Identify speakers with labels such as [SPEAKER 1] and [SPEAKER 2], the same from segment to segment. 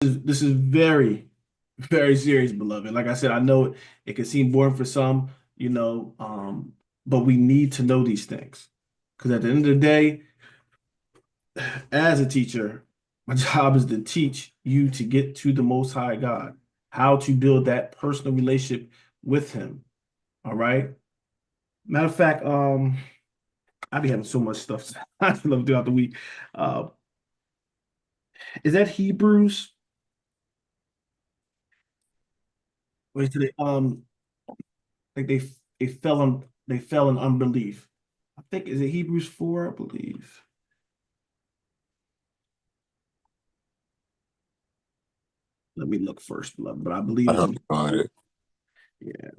[SPEAKER 1] This is very, very serious, beloved. Like I said, I know it can seem boring for some, but we need to know these things. Because at the end of the day, as a teacher, my job is to teach you to get to the Most High God, how to build that personal relationship with Him. All right. Matter of fact, I be having so much stuff I love throughout the week. Uh, is that Hebrews? Wait till like they fell in unbelief. I think is it Hebrews 4, I believe. Let me look first, beloved, but I believe
[SPEAKER 2] I
[SPEAKER 1] it's
[SPEAKER 2] have
[SPEAKER 1] in
[SPEAKER 2] to find it.
[SPEAKER 1] yeah.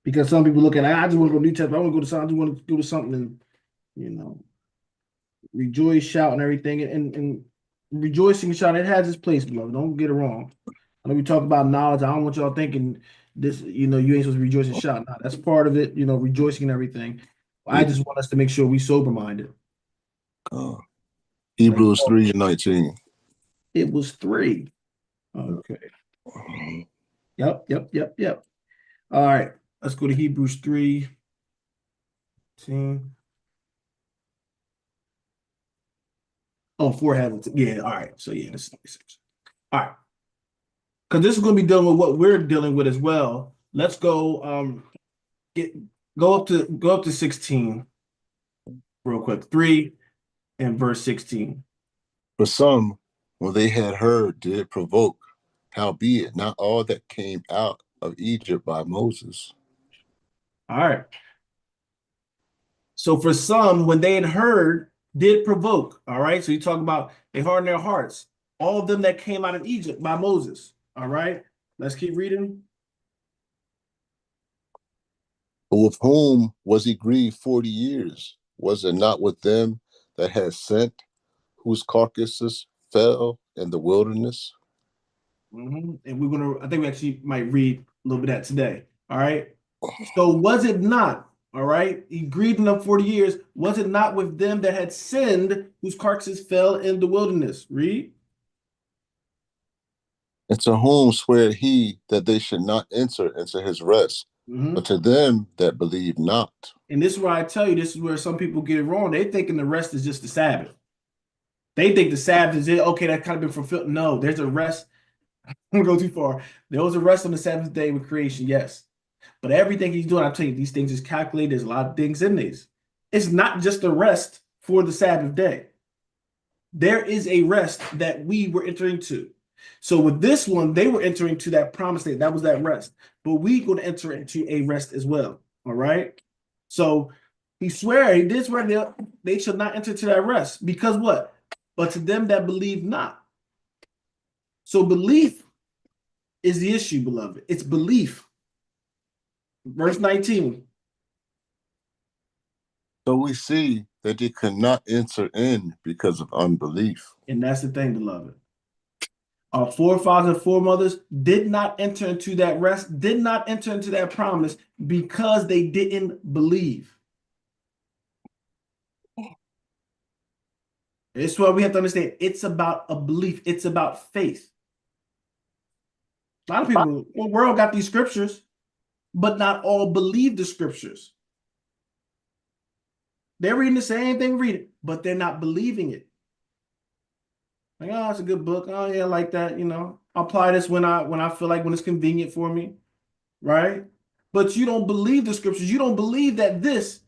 [SPEAKER 1] Because some people look at I just want to go New Testament, I want to go to something, I just want to go to something and you know rejoice, shout, and everything. And rejoicing and shout, it has its place, beloved. Don't get it wrong. I know we talk about knowledge. I don't want y'all thinking this, you ain't supposed to rejoice and shout. Nah, that's part of it, rejoicing and everything. I
[SPEAKER 2] Yeah.
[SPEAKER 1] just want us to make sure we sober minded.
[SPEAKER 2] Uh,
[SPEAKER 1] Like
[SPEAKER 2] Hebrews 3:19.
[SPEAKER 1] it was three. Okay. Yep, yep, yep, yep. All right. Let's go to Hebrews 3. Oh, four heavens. Yeah, all right. So yeah, this makes sense. All right. Because this is going to be dealing with what we're dealing with as well. Let's get go up to 16 real quick. 3 and verse 16.
[SPEAKER 2] For some, when they had heard, did provoke, howbeit not all that came out of Egypt by Moses.
[SPEAKER 1] All right. So for some, when they had heard, did provoke. All right. So you talk about they hardened their hearts. All of them that came out of Egypt by Moses. All right. Let's keep reading.
[SPEAKER 2] But with whom was he grieved 40 years? Was it not with them that had sent, whose carcasses fell in the wilderness?
[SPEAKER 1] And I think we actually might read a little bit of that today. All right. So was it not, all right? He grieved them 40 years. Was it not with them that had sinned, whose carcasses fell in the wilderness? Read.
[SPEAKER 2] And to whom sware he that they should not enter into his rest, but
[SPEAKER 1] Mhm.
[SPEAKER 2] to them that believe not.
[SPEAKER 1] And this is where I tell you, this is where some people get it wrong. They thinking the rest is just the Sabbath. They think the Sabbath is it. Okay, that kind of been fulfilled. No, there's a rest. I'm gonna go too far. There was a rest on the seventh day with creation, yes. But everything he's doing, I tell you, these things is calculated. There's a lot of things in these. It's not just a rest for the Sabbath day. There is a rest that we were entering to. So with this one, they were entering to that promised state. That was that rest. But we going to enter into a rest as well. All right. So he did swear they should not enter to that rest. Because what? But to them that believe not. So belief is the issue, beloved. It's belief. Verse 19.
[SPEAKER 2] So we see that they could not enter in because of unbelief.
[SPEAKER 1] And that's the thing, beloved. Our forefathers and foremothers did not enter into that rest, did not enter into that promise because they didn't believe. It's what we have to understand. It's about a belief, it's about faith. A lot of people, the world got these scriptures, but not all believe the scriptures. They're reading the same thing we read, but they're not believing it. Like, oh, it's a good book. Oh, yeah, I like that. I'll apply this when I feel like when it's convenient for me, right? But you don't believe the scriptures. You don't believe that this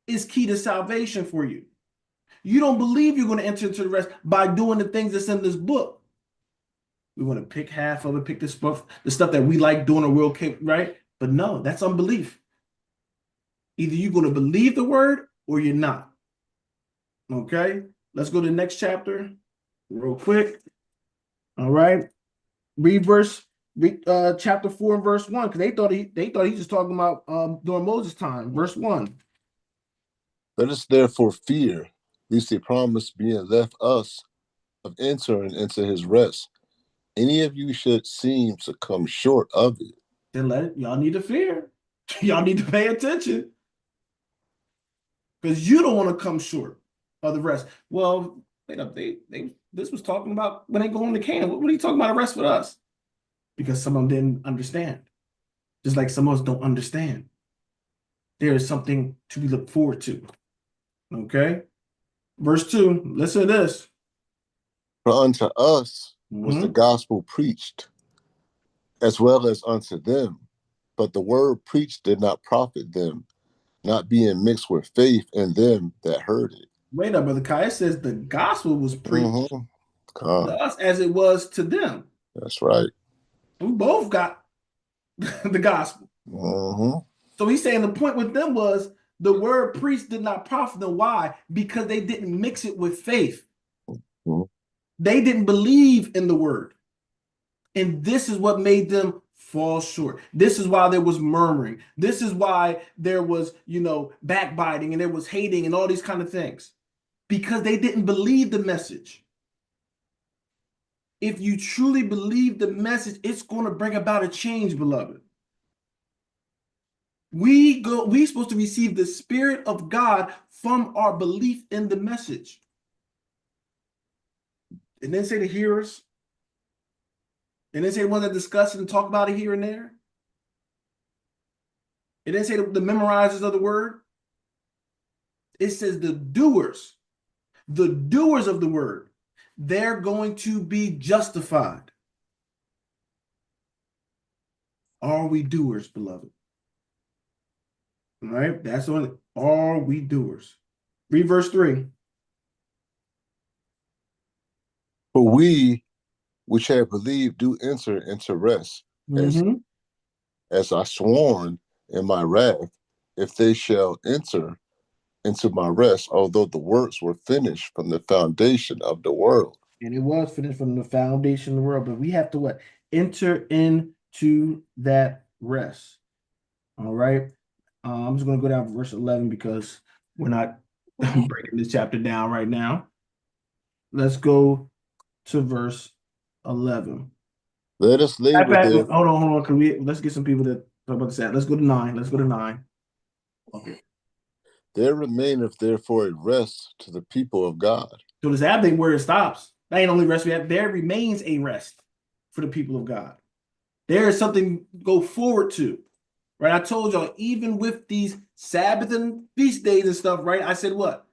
[SPEAKER 1] is key to salvation for you. You don't believe you're going to enter into the rest by doing the things that's in this book. We want to pick half of it, pick the stuff that we like doing, or we're okay, right? But no, that's unbelief. Either you're going to believe the word or you're not. Okay, let's go to the next chapter real quick. All right, read chapter 4 and verse 1, because they thought he was talking about during Moses' time. Verse 1.
[SPEAKER 2] Let us therefore fear, lest the promise being left us of entering into his rest, any of you should seem to come short of it.
[SPEAKER 1] Then y'all need to fear. Y'all need to pay attention because you don't want to come short of the rest. Well, wait up, this was talking about when they go into Canaan. What are you talking about a rest with us? Because some of them didn't understand. Just like some of us don't understand. There is something to be looked forward to. Okay? Verse 2, listen to this.
[SPEAKER 2] For unto us was the
[SPEAKER 1] Mhm.
[SPEAKER 2] gospel preached, as well as unto them. But the word preached did not profit them, not being mixed with faith in them that heard it.
[SPEAKER 1] Wait up, Brother Kai. It says the gospel was preached to us as it was to them.
[SPEAKER 2] That's right.
[SPEAKER 1] We both got the gospel. So he's saying the point with them was the word preached did not profit them. Why? Because they didn't mix it with faith. They didn't believe in the word. And this is what made them fall short. This is why there was murmuring. This is why there was, backbiting and there was hating and all these kind of things. Because they didn't believe the message. If you truly believe the message, it's going to bring about a change, beloved. We're supposed to receive the Spirit of God from our belief in the message. And then say the hearers. And then say the ones that discuss it and talk about it here and there. And then say the memorizers of the word. It says the doers of the word, they're going to be justified. Are we doers, beloved? All right, that's on. Are we doers? Read verse 3.
[SPEAKER 2] For we which have believed do enter into rest, as I sworn in my wrath, if they shall enter into my rest, although the works were finished from the foundation of the world.
[SPEAKER 1] And it was finished from the foundation of the world, but we have to what? Enter into that rest. All right. I'm just going to go down to verse 11 because we're not breaking this chapter down right now. Let's go to verse 11.
[SPEAKER 2] Let us labor there.
[SPEAKER 1] Hold on. Let's get some people that talk about this. Let's go to 9. Let's go to 9. Okay.
[SPEAKER 2] There remaineth therefore a rest to the people of God.
[SPEAKER 1] So this Sabbath ain't where it stops. That ain't only rest we have. There remains a rest for the people of God. There is something to go forward to. Right? I told y'all, even with these Sabbath and feast days and stuff, right? I said what?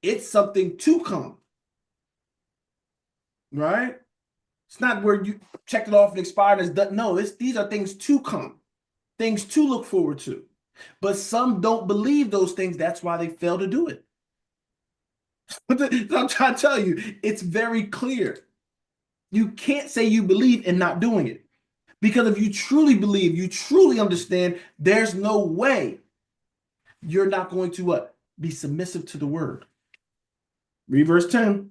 [SPEAKER 1] It's something to come. Right? It's not where you checked it off and expired and it's done. No, these are things to come, things to look forward to. But some don't believe those things. That's why they fail to do it. I'm trying to tell you, it's very clear. You can't say you believe and not doing it. Because if you truly believe, you truly understand, there's no way you're not going to what? Be submissive to the word. Read verse 10.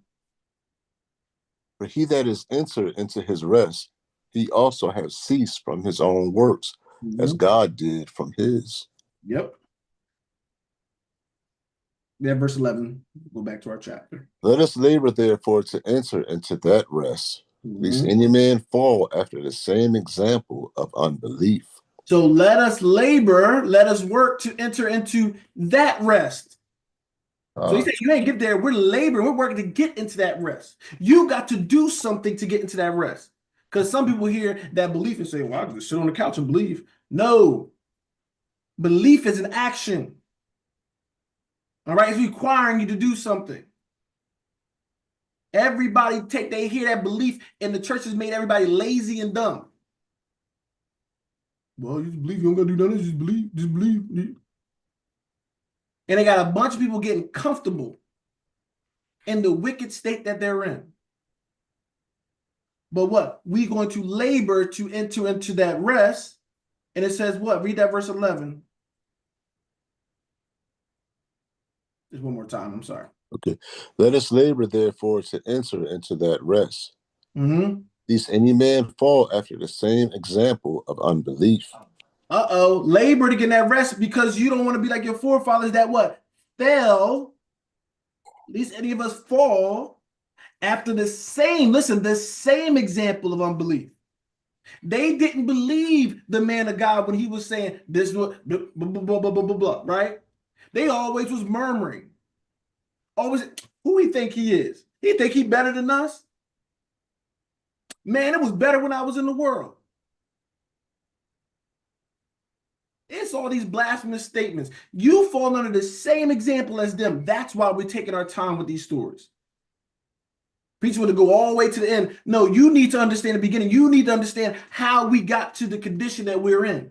[SPEAKER 2] For he that is entered into his rest, he also has ceased from his own works, as God did from his.
[SPEAKER 1] Yep. Yeah, verse 11. Go back to our chapter.
[SPEAKER 2] Let us labor therefore to enter into that rest, lest any man fall after the same example of unbelief.
[SPEAKER 1] So let us labor, let us work to enter into that rest. So he said, you ain't get there. We're laboring. We're working to get into that rest. You got to do something to get into that rest. Because some people hear that belief and say, well, I'll just sit on the couch and believe. No. Belief is an action. All right? It's requiring you to do something. They hear that belief, and the church has made everybody lazy and dumb. Well, you just believe. You don't got to do nothing. Just believe. Just believe. And they got a bunch of people getting comfortable in the wicked state that they're in. But what? We're going to labor to enter into that rest. And it says what? Read that verse 11. Just one more time. I'm sorry.
[SPEAKER 2] Okay. Let us labor, therefore, to enter into that rest. Lest any man fall after the same example of unbelief.
[SPEAKER 1] Labor to get that rest because you don't want to be like your forefathers that what? Fell. At least any of us fall after the same example of unbelief. They didn't believe the man of God when he was saying this, blah, blah, blah, blah, blah, blah, right? They always was murmuring. Always, who he think he is? He think he better than us? Man, it was better when I was in the world. It's all these blasphemous statements. You fall under the same example as them. That's why we're taking our time with these stories. Preacher want to go all the way to the end. No, you need to understand the beginning. You need to understand how we got to the condition that we're in.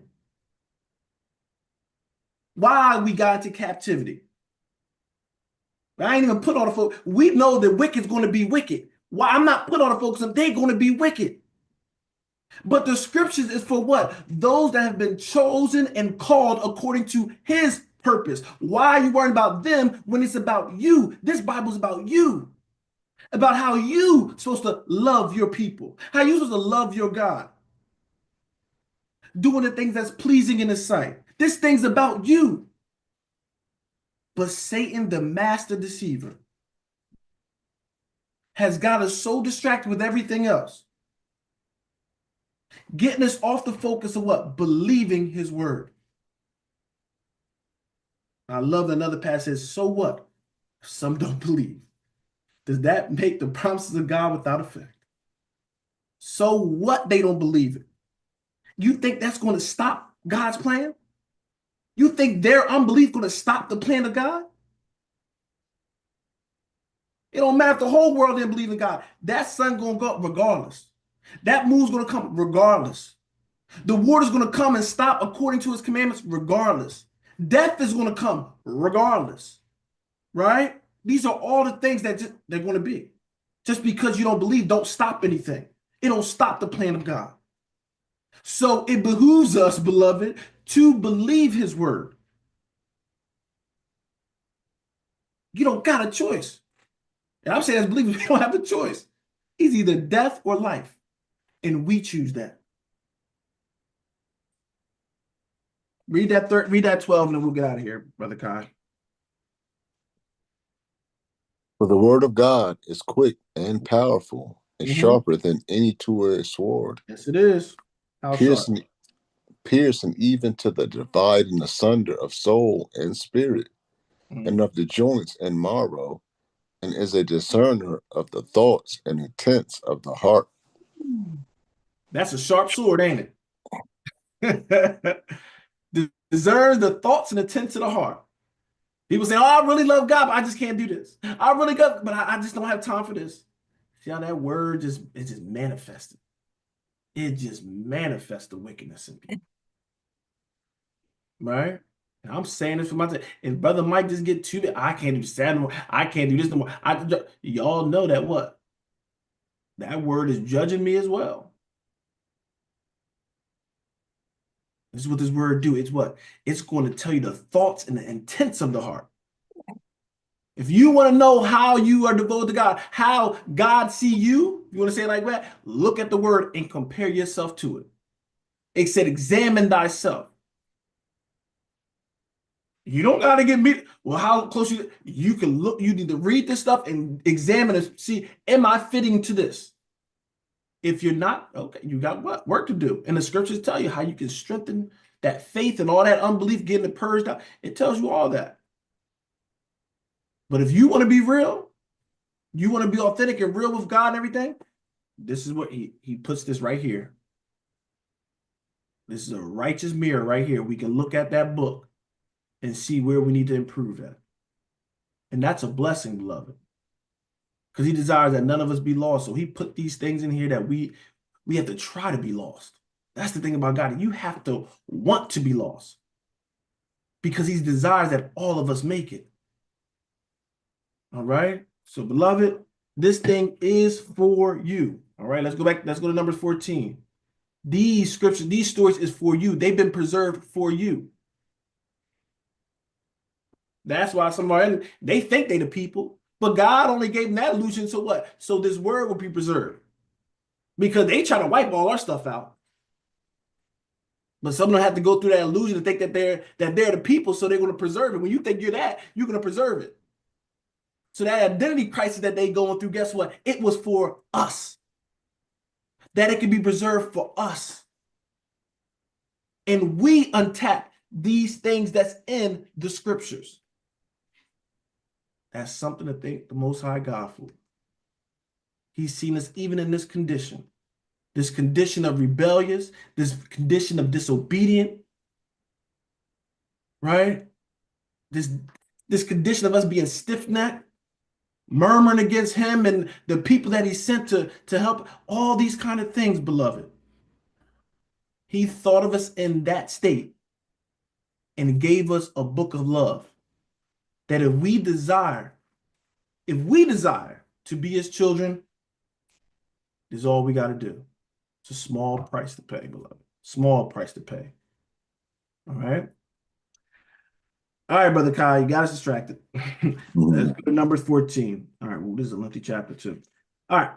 [SPEAKER 1] Why we got into captivity. I ain't even put on the folks. We know that wicked's going to be wicked. Why I'm not put on the folks, they're going to be wicked. But the scriptures is for what? Those that have been chosen and called according to his purpose. Why are you worrying about them when it's about you? This Bible's about you. About how you supposed to love your people. How you supposed to love your God. Doing the things that's pleasing in his sight. This thing's about you. But Satan, the master deceiver, has got us so distracted with everything else. Getting us off the focus of what? Believing his word. I love that another passage says, so what? Some don't believe. Does that make the promises of God without effect? So what? They don't believe it. You think that's going to stop God's plan? You think their unbelief is going to stop the plan of God? It don't matter if the whole world didn't believe in God. That sun going to go up regardless. That moon's going to come regardless. The water's going to come and stop according to his commandments regardless. Death is going to come regardless. Right? These are all the things that they're going to be. Just because you don't believe, don't stop anything. It don't stop the plan of God. So it behooves us, beloved, to believe his word. You don't got a choice. And I'm saying as believers, we don't have a choice. It's either death or life. And we choose that. Read that 12, and then we'll get out of here, Brother Kai.
[SPEAKER 2] For the word of God is quick and powerful and sharper than any two-edged sword.
[SPEAKER 1] Yes, it is.
[SPEAKER 2] Piercing even to the dividing asunder of soul and spirit, and of the joints and marrow, and is a discerner of the thoughts and intents of the heart.
[SPEAKER 1] That's a sharp sword, ain't it? Discerns the thoughts and intents of the heart. People say, oh, I really love God, but I just can't do this. I really love, but I just don't have time for this. See how that word it just manifested. It just manifests the wickedness in people. Right? And I'm saying this for myself. If Brother Mike just get too big, I can't do this no more. I can't do this no more. Y'all know that what? That word is judging me as well. This is what this word do. It's what? It's going to tell you the thoughts and the intents of the heart. If you want to know how you are devoted to God, how God see you, you want to say it like that, look at the word and compare yourself to it. It said, examine thyself. You don't got to get me. Well, how close you can look. You need to read this stuff and examine it. See, am I fitting to this? If you're not, okay, you got what? Work to do. And the scriptures tell you how you can strengthen that faith and all that unbelief, getting it purged out. It tells you all that. But if you want to be real, you want to be authentic and real with God and everything, this is what he puts this right here. This is a righteous mirror right here. We can look at that book and see where we need to improve at. And that's a blessing, beloved. Because he desires that none of us be lost. So he put these things in here that we have to try to be lost. That's the thing about God. You have to want to be lost. Because he desires that all of us make it. All right? So, beloved, this thing is for you. All right, let's go back. Let's go to Numbers 14. These scriptures, these stories is for you. They've been preserved for you. That's why some are in, they think they the people, but God only gave them that illusion. So what? So this word will be preserved. Because they try to wipe all our stuff out. But some don't have to go through that illusion to think that they're the people, so they're going to preserve it. When you think you're that, you're going to preserve it. So that identity crisis that they going through, guess what? It was for us. That it can be preserved for us. And we untap these things that's in the scriptures. That's something to thank the Most High God for. He's seen us even in this condition of rebellious, this condition of disobedient, right? This this condition of us being stiff-necked, murmuring against him and the people that he sent to help, all these kind of things, beloved. He thought of us in that state and gave us a book of love that if we desire to be his children, this is all we got to do. It's a small price to pay, beloved. Small price to pay. All right. All right, Brother Kyle, you got us distracted. Let's go to Numbers 14. All right, well, this is a lengthy chapter too. All right.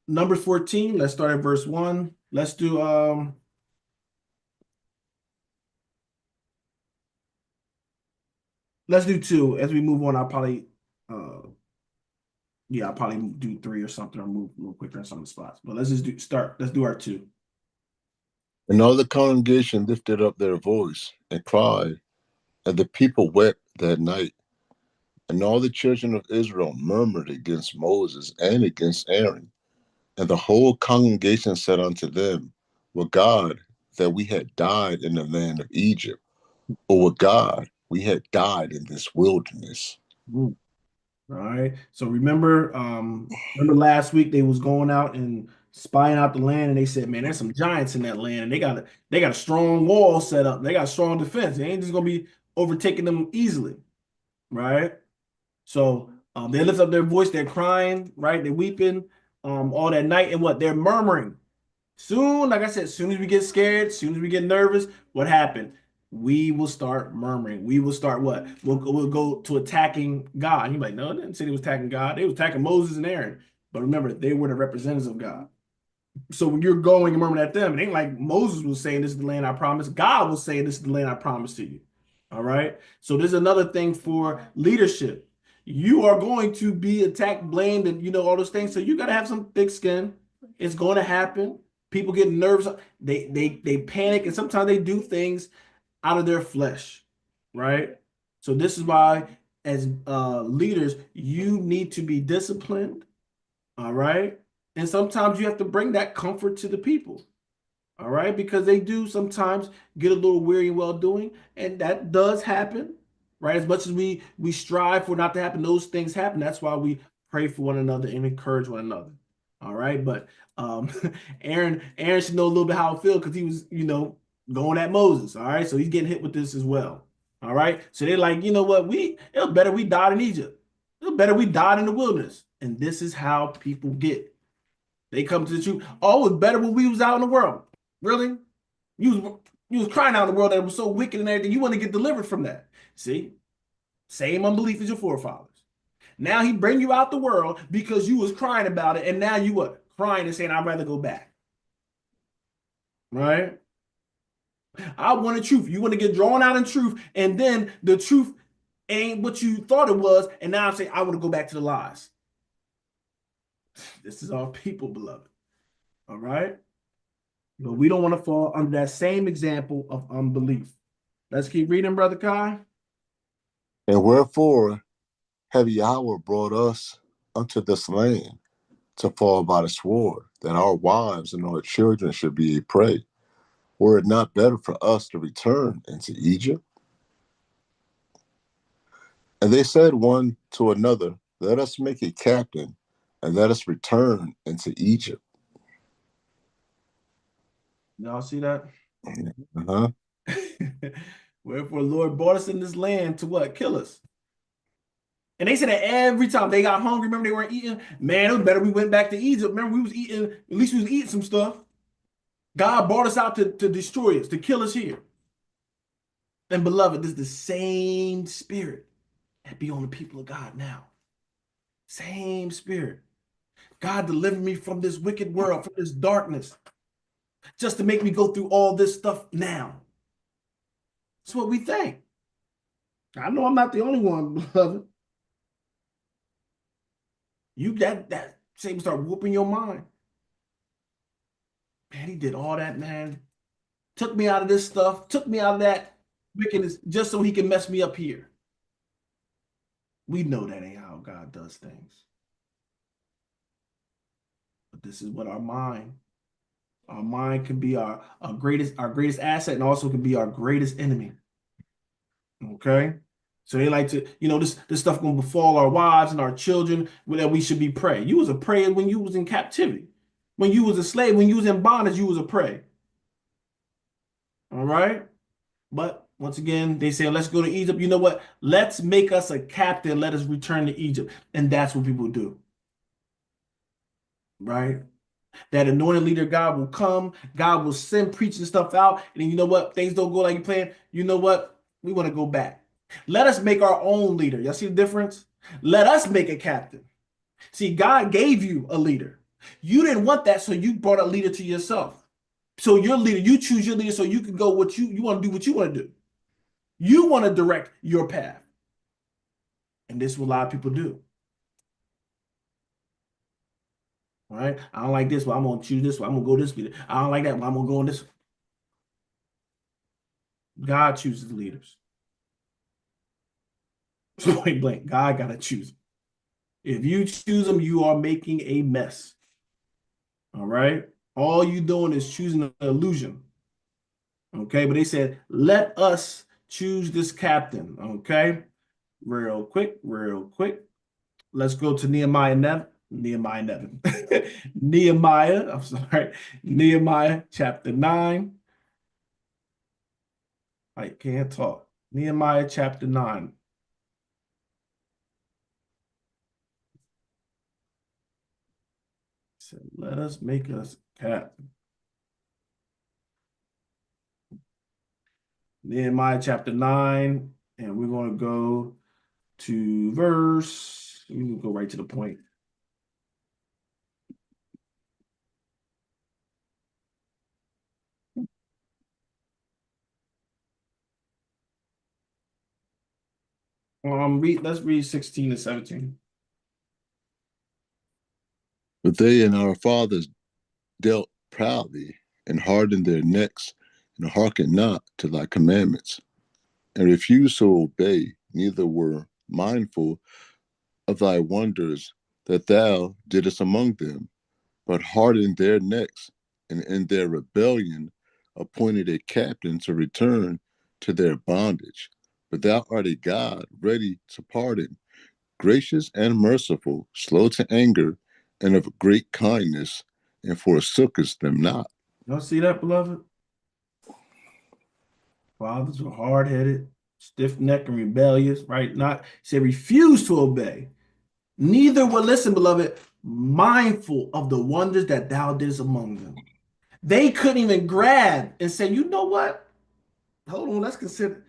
[SPEAKER 1] Numbers 14, let's start at verse 1. Let's do 2. As we move on, I'll probably do 3 or something, or move a little quicker in some of the spots. But let's do our 2.
[SPEAKER 2] And all the congregation lifted up their voice and cried, and the people wept that night. And all the children of Israel murmured against Moses and against Aaron. And the whole congregation said unto them, Would God that we had died in the land of Egypt, or would God we had died in this wilderness?
[SPEAKER 1] All right. So remember last week they was going out and spying out the land, and they said, man, there's some giants in that land, and they got a strong wall set up. They got a strong defense. They ain't just gonna be overtaking them easily, right? So they lift up their voice, they're crying, right? They're weeping all that night, and what? They're murmuring. Soon, like I said, as soon as we get scared, as soon as we get nervous, what happened? We will start murmuring. We will start what? We'll go to attacking God. And you're like, no, they didn't say they was attacking God. They was attacking Moses and Aaron. But remember, they were the representatives of God. So when you're going and murmuring at them, it ain't like Moses was saying, this is the land I promised. God was saying, this is the land I promised to you. All right. So there's another thing for leadership. You are going to be attacked, blamed, and all those things. So you got to have some thick skin. It's going to happen. People get nervous. They panic, and sometimes they do things out of their flesh, right? So this is why, as leaders, you need to be disciplined, all right? And sometimes you have to bring that comfort to the people, all right? Because they do sometimes get a little weary in well-doing, and that does happen, right? As much as we strive for not to happen, those things happen. That's why we pray for one another and encourage one another, all right? But Aaron should know a little bit how it feels, because he was, going at Moses, all right? So he's getting hit with this as well, all right? So they're like, you know what? It was better we died in Egypt. It was better we died in the wilderness. And this is how people get. They come to the truth. Oh, it was better when we was out in the world. Really? You was crying out in the world that it was so wicked and everything. You want to get delivered from that. See? Same unbelief as your forefathers. Now he bring you out the world because you was crying about it, and now you what? Crying and saying, I'd rather go back. Right? I want the truth. You want to get drawn out in truth, and then the truth ain't what you thought it was, and now I'm saying I want to go back to the lies. This is our people, beloved. All right? But we don't want to fall under that same example of unbelief. Let's keep reading, Brother Kai.
[SPEAKER 2] And wherefore have Yahweh brought us unto this land to fall by the sword, that our wives and our children should be a prey? Were it not better for us to return into Egypt? And they said one to another, Let us make a captain, and let us return into Egypt.
[SPEAKER 1] Y'all see that?
[SPEAKER 2] Uh-huh.
[SPEAKER 1] Wherefore, Lord brought us in this land to what? Kill us. And they said that every time they got hungry, remember they weren't eating. Man, it was better we went back to Egypt. Remember, we was eating, at least we was eating some stuff. God brought us out to destroy us, to kill us here. And beloved, this is the same spirit that be on the people of God now. Same spirit. God delivered me from this wicked world, from this darkness, just to make me go through all this stuff now. That's what we think. I know I'm not the only one, beloved. You that Satan start whooping your mind. Man, he did all that, man. Took me out of this stuff, took me out of that wickedness just so he can mess me up here. We know that ain't how God does things. This is what our mind can be our greatest asset and also can be our greatest enemy. Okay. So they like to, this stuff gonna befall our wives and our children that we should be prey. You was a prey when you was in captivity. When you was a slave, when you was in bondage, you was a prey. All right. But once again, they say, let's go to Egypt. You know what? Let's make us a captain. Let us return to Egypt. And that's what people do. Right? That anointed leader, God will come. God will send preaching stuff out. And then you know what? Things don't go like you planned. You know what? We want to go back. Let us make our own leader. Y'all see the difference? Let us make a captain. See, God gave you a leader. You didn't want that, so you brought a leader to yourself. So your leader, you choose your leader so you can go what you want to do what you want to do. You want to direct your path. And this is what a lot of people do. All right? I don't like this, well, I'm going to choose this one. I'm going to go this leader. I don't like that, well, I'm going to go on this one. God chooses leaders. Point blank, God got to choose them. If you choose them, you are making a mess. All right? All you doing is choosing an illusion. Okay? But they said, let us choose this captain. Okay? Real quick. Let's go to Nehemiah 11. Nehemiah chapter 9. I can't talk. Nehemiah chapter 9. So let us make us captain. Nehemiah chapter 9, and we're going to go to verse. We can go right to the point. Let's read 16 and 17.
[SPEAKER 2] But they and our fathers dealt proudly and hardened their necks and hearkened not to thy commandments and refused to obey, neither were mindful of thy wonders that thou didst among them, but hardened their necks, and in their rebellion appointed a captain to return to their bondage. But thou art a God ready to pardon, gracious and merciful, slow to anger, and of great kindness, and forsookest them not.
[SPEAKER 1] Y'all see that, beloved? Fathers were hard-headed, stiff-necked, and rebellious, right? Not say refuse to obey. Neither were, listen, beloved, mindful of the wonders that thou didst among them. They couldn't even grab and say, you know what? Hold on, let's consider.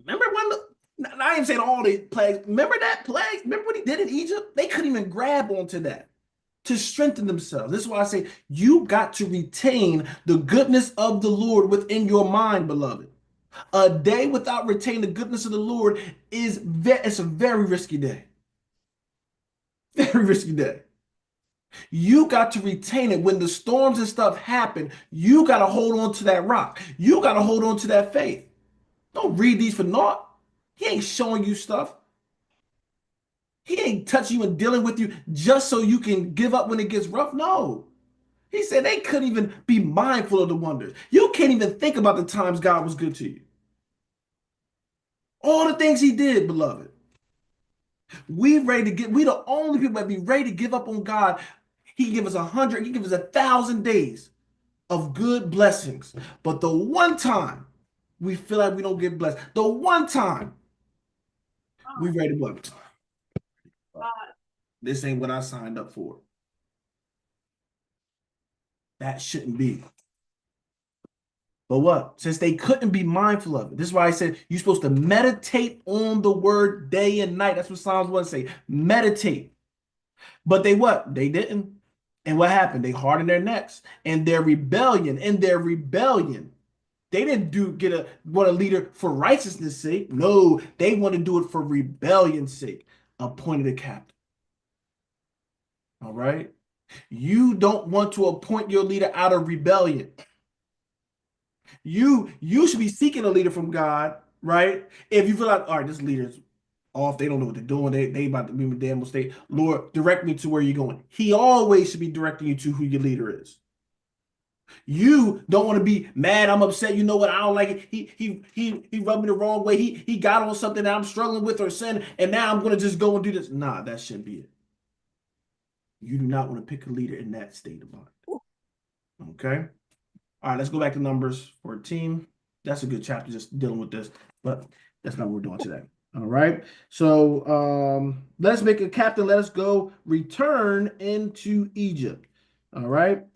[SPEAKER 1] Remember I ain't saying all the plagues. Remember that plague? Remember what he did in Egypt? They couldn't even grab onto that to strengthen themselves. This is why I say you got to retain the goodness of the Lord within your mind, beloved. A day without retaining the goodness of the Lord it's a very risky day. Very risky day. You got to retain it when the storms and stuff happen. You got to hold on to that rock. You got to hold on to that faith. Don't read these for naught. He ain't showing you stuff. He ain't touching you and dealing with you just so you can give up when it gets rough. No. He said they couldn't even be mindful of the wonders. You can't even think about the times God was good to you. All the things he did, beloved. We the only people that be ready to give up on God. He give us 100, he give us 1,000 days of good blessings. But the one time we feel like we don't get blessed, the one time we ready to blow. This ain't what I signed up for. That shouldn't be. But what? Since they couldn't be mindful of it, this is why I said you're supposed to meditate on the word day and night. That's what Psalms 1 say. Meditate. But they what? They didn't. And what happened? They hardened their necks. And their rebellion, they didn't want a leader for righteousness' sake. No, they want to do it for rebellion's sake. Appointed a captain. All right? You don't want to appoint your leader out of rebellion. You should be seeking a leader from God, right? If you feel like, all right, this leader off. They don't know what they're doing. They about to be in a damn mistake. Lord, direct me to where you're going. He always should be directing you to who your leader is. You don't want to be mad. I'm upset. You know what? I don't like it. He rubbed me the wrong way. He got on something that I'm struggling with or sin, and now I'm gonna just go and do this. Nah, that shouldn't be it. You do not want to pick a leader in that state of mind. Okay. All right, let's go back to Numbers 14. That's a good chapter just dealing with this, but that's not what we're doing today. All right. So let's make a captain. Let us go return into Egypt. All right.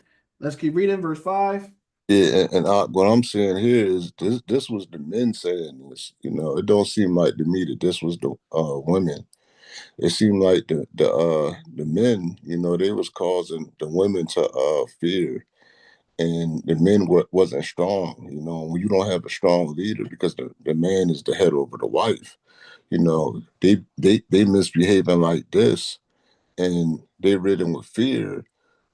[SPEAKER 1] Let's keep reading verse 5.
[SPEAKER 2] Yeah, and what I'm saying here is this was the men saying this. It don't seem like to me that this was the women. It seemed like the men, they was causing the women to fear, and the men wasn't strong. When you don't have a strong leader, because the man is the head over the wife, they misbehaving like this, and they ridden with fear.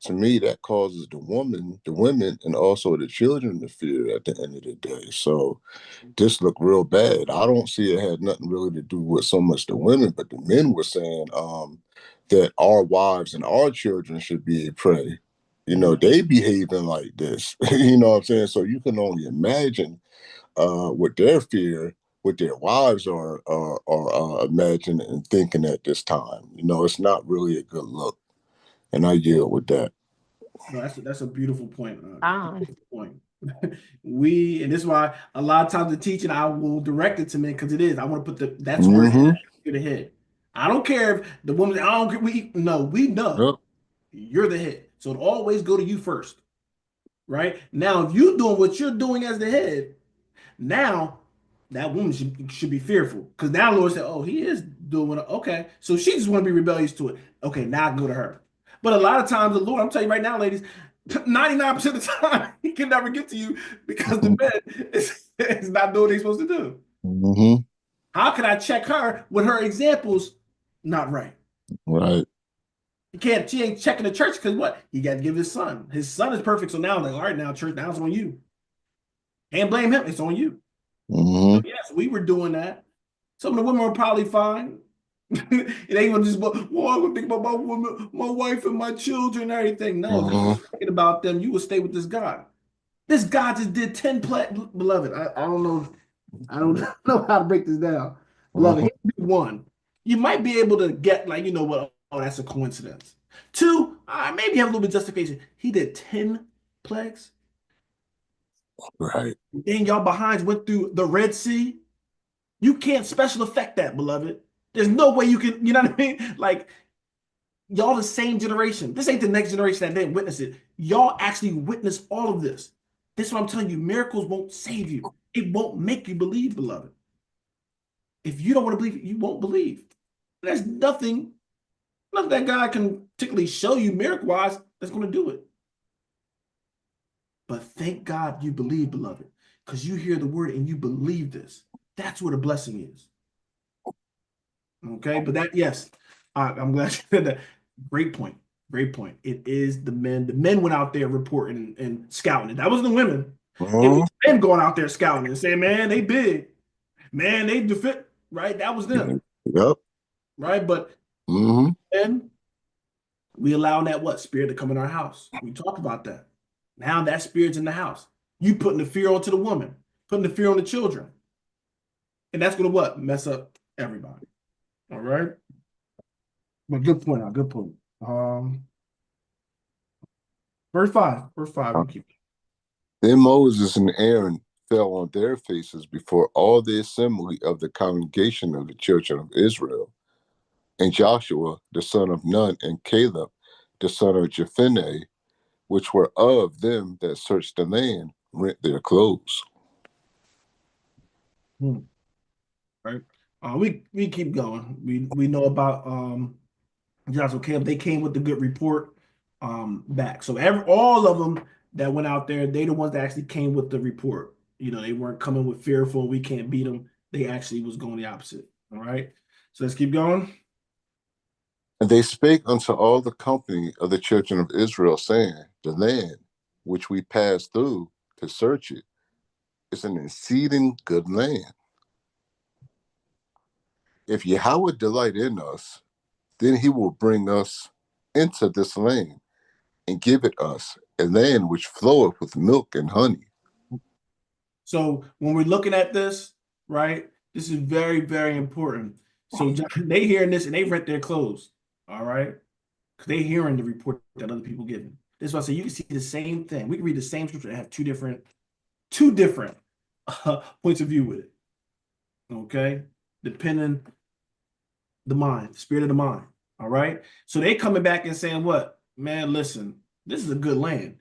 [SPEAKER 2] To me, that causes the women, and also the children to fear at the end of the day. So this looked real bad. I don't see it had nothing really to do with so much the women, but the men were saying that our wives and our children should be a prey. They behaving like this. You know what I'm saying? So you can only imagine what their fear, what their wives are imagining and thinking at this time. It's not really a good look. And I yield with that.
[SPEAKER 1] No, that's a beautiful point. Beautiful point. And this is why a lot of times the teaching I will direct it to men because it is. I want to put that's where
[SPEAKER 2] Mm-hmm.
[SPEAKER 1] you're the head. I don't care if the woman. I don't care. We know
[SPEAKER 2] Yep.
[SPEAKER 1] you're the head, so it always go to you first, right? Now, if you're doing what you're doing as the head, now that woman should be fearful because now Lord said, "Oh, he is doing it." Okay, so she just want to be rebellious to it. Okay, now I go to her. But a lot of times, the Lord, I'm telling you right now, ladies, 99% of the time, he can never get to you because the man is not doing what he's supposed to do.
[SPEAKER 2] Mm-hmm.
[SPEAKER 1] How can I check her when her examples not right?
[SPEAKER 2] Right.
[SPEAKER 1] He can't. She ain't checking the church because what? He got to give his son. His son is perfect. So now, like, all right, now church, now it's on you. Can't blame him. It's on you. So
[SPEAKER 2] Mm-hmm.
[SPEAKER 1] yes, we were doing that. Some of the women were probably fine. It ain't gonna just, well, I would think about my woman, my wife, and my children, and everything. No, if you were
[SPEAKER 2] Mm-hmm.
[SPEAKER 1] thinking about them, you would stay with this God. This God just did 10 beloved. I don't know. I don't know how to break this down. Beloved,
[SPEAKER 2] Mm-hmm.
[SPEAKER 1] he did one. You might be able to get like, you know what, oh, that's a coincidence. Two, maybe have a little bit of justification. He did 10 plagues.
[SPEAKER 2] Right.
[SPEAKER 1] Then y'all behinds went through the Red Sea. You can't special effect that, beloved. There's no way you can, you know what I mean? Like, y'all the same generation. This ain't the next generation that didn't witness it. Y'all actually witnessed all of this. This is what I'm telling you. Miracles won't save you. It won't make you believe, beloved. If you don't want to believe, you won't believe. There's nothing that God can particularly show you miracle-wise that's going to do it. But thank God you believe, beloved, because you hear the word and you believe this. That's where the blessing is. Okay, but yes, I'm glad you said that. Great point. Great point. It is the men. The men went out there reporting and scouting. That wasn't the women. It was
[SPEAKER 2] Mm-hmm.
[SPEAKER 1] the men going out there scouting and saying, "Man, they big. Man, they defend." Right? That was them.
[SPEAKER 2] Yep.
[SPEAKER 1] Right? But
[SPEAKER 2] Mm-hmm.
[SPEAKER 1] then we allow that what spirit to come in our house. We talked about that. Now that spirit's in the house. You putting the fear onto the woman, putting the fear on the children, and that's gonna what mess up everybody. All right. But good point. Good point. Verse 5. Verse 5. We'll keep.
[SPEAKER 2] Then Moses and Aaron fell on their faces before all the assembly of the congregation of the children of Israel. And Joshua, the son of Nun, and Caleb, the son of Jephunneh, which were of them that searched the land, rent their clothes.
[SPEAKER 1] Right. We keep going. We know about Joshua Caleb. They came with the good report back. So all of them that went out there, they the ones that actually came with the report. You know, they weren't coming with fearful, we can't beat them. They actually was going the opposite. All right. So let's keep going.
[SPEAKER 2] And they spake unto all the company of the children of Israel, saying, the land which we passed through to search it is an exceeding good land. If Yahweh delight in us, then he will bring us into this land and give it us, a land which floweth with milk and honey.
[SPEAKER 1] So when we're looking at this, right, this is very, very important. So they hearing this and they rent their clothes, all right? Because they hearing the report that other people giving. This is why I say you can see the same thing. We can read the same scripture and have two different points of view with it. Okay, depending the mind, the spirit of the mind. All right. So they coming back and saying, "What, man? Listen, this is a good land."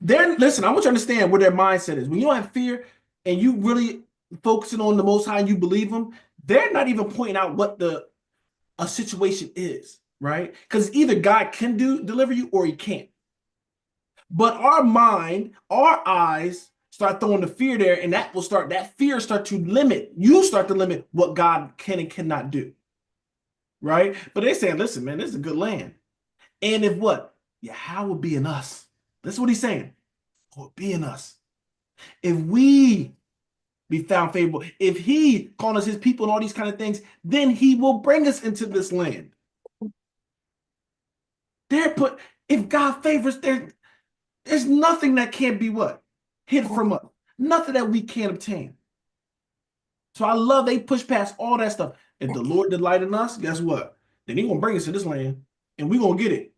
[SPEAKER 1] They're listen. I want you to understand where their mindset is. When you don't have fear and you really focusing on the Most High and you believe them, they're not even pointing out what the a situation is, right? Because either God can deliver you or He can't. But our mind, our eyes start throwing the fear there, and that fear start to limit. You start to limit what God can and cannot do, right? But they're saying, listen, man, this is a good land. And if what? Yahweh will be in us. That's what he's saying. Will be in us. If we be found favorable, if he calling us his people and all these kind of things, then he will bring us into this land. If God favors, there's nothing that can't be what? Hid from us. Nothing that we can't obtain. So I love they push past all that stuff. If the Lord delight in us, guess what? Then he gonna bring us to this land and we gonna get it.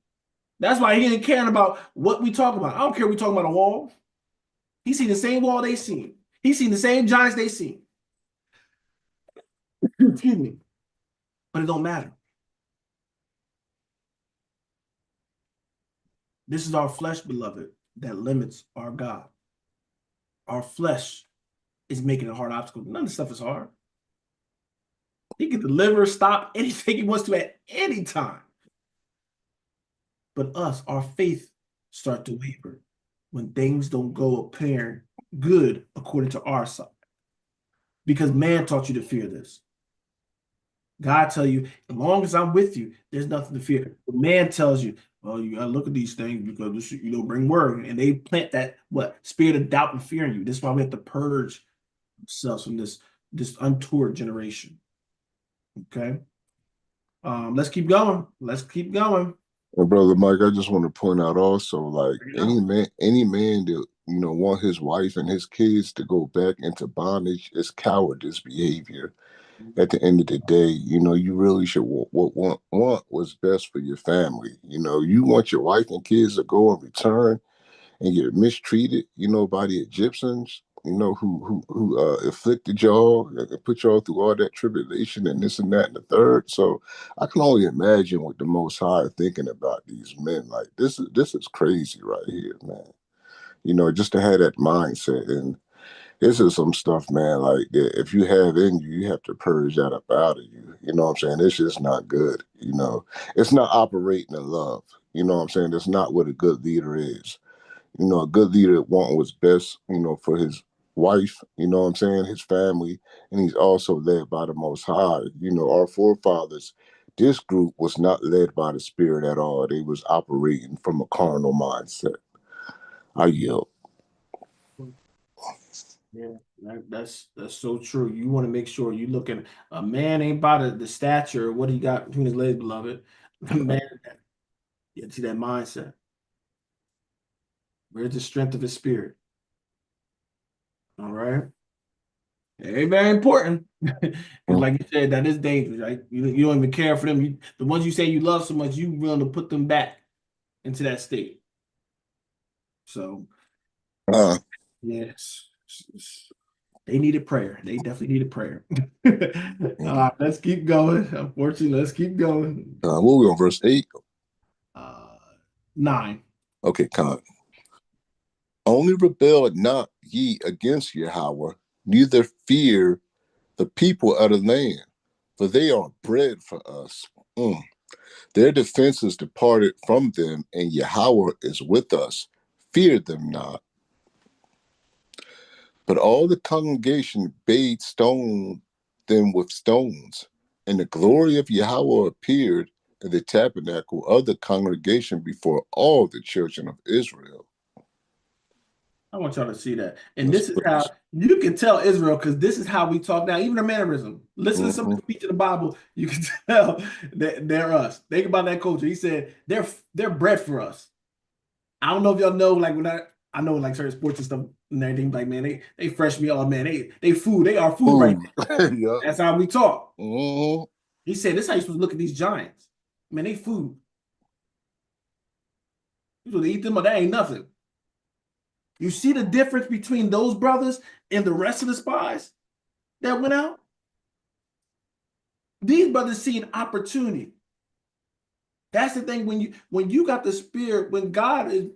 [SPEAKER 1] That's why he ain't caring about what we talk about. I don't care if we talking about a wall. He seen the same wall they seen. He seen the same giants they seen. Excuse me. But it don't matter. This is our flesh, beloved, that limits our God. Our flesh is making it a hard obstacle. None of this stuff is hard. He can deliver, stop anything he wants to at any time. But us, our faith start to waver when things don't go apparent good according to our side. Because man taught you to fear this. God tell you, as long as I'm with you, there's nothing to fear. But man tells you, oh, you gotta look at these things because this, bring worry. And they plant that spirit of doubt and fear in you. This is why we have to purge ourselves from this untoward generation. Okay. Let's keep going. Let's keep going.
[SPEAKER 2] And brother Mike, I just want to point out also, like any man that want his wife and his kids to go back into bondage is cowardice behavior. At the end of the day, you really should want what's best for your family. You want your wife and kids to go and return and get mistreated, by the Egyptians, who afflicted y'all and put y'all through all that tribulation and this and that and the third. So I can only imagine what the Most High are thinking about these men. Like this is crazy right here, man. Just to have that mindset. And this is some stuff, man, like that if you have in you, you have to purge that up out of you. You know what I'm saying? It's just not good. It's not operating in love. You know what I'm saying? That's not what a good leader is. A good leader wanting what's best, for his wife, what I'm saying, his family, and he's also led by the Most High. Our forefathers, this group was not led by the Spirit at all. They was operating from a carnal mindset. I yield.
[SPEAKER 1] Yeah, that's so true. You want to make sure you look at a man ain't by the stature, what he got between his legs, beloved. Man, you see that mindset. Where's the strength of his spirit? All right. Very, very important. Because like you said, that is dangerous, right? You don't even care for them. The ones you say you love so much, you willing to put them back into that state. So yes. They needed prayer. They definitely needed prayer. Let's keep going. Unfortunately, let's keep going.
[SPEAKER 2] What we on verse 8?
[SPEAKER 1] 9.
[SPEAKER 2] Okay, Con. Only rebel not ye against Yahweh, neither fear the people of the land, for they are bread for us. Their defenses departed from them, and Yahweh is with us. Fear them not. But all the congregation bade stone them with stones, and the glory of Yahweh appeared in the tabernacle of the congregation before all the children of Israel.
[SPEAKER 1] I want y'all to see that. And this is how you can tell Israel, because this is how we talk now. Even the mannerism. Listen to some of the speech in the Bible, you can tell that they're us. Think about that culture. He said they're bred for us. I don't know if y'all know, like when I know like certain sports and stuff and everything, like man, they fresh me all, man. They food, they are food right there.
[SPEAKER 2] Yep.
[SPEAKER 1] That's how we talk.
[SPEAKER 2] Mm-hmm.
[SPEAKER 1] He said, this is how you supposed to look at these giants. Man, they food. You supposed to eat them, but that ain't nothing. You see the difference between those brothers and the rest of the spies that went out? These brothers see an opportunity. That's the thing when you got the spirit, when God is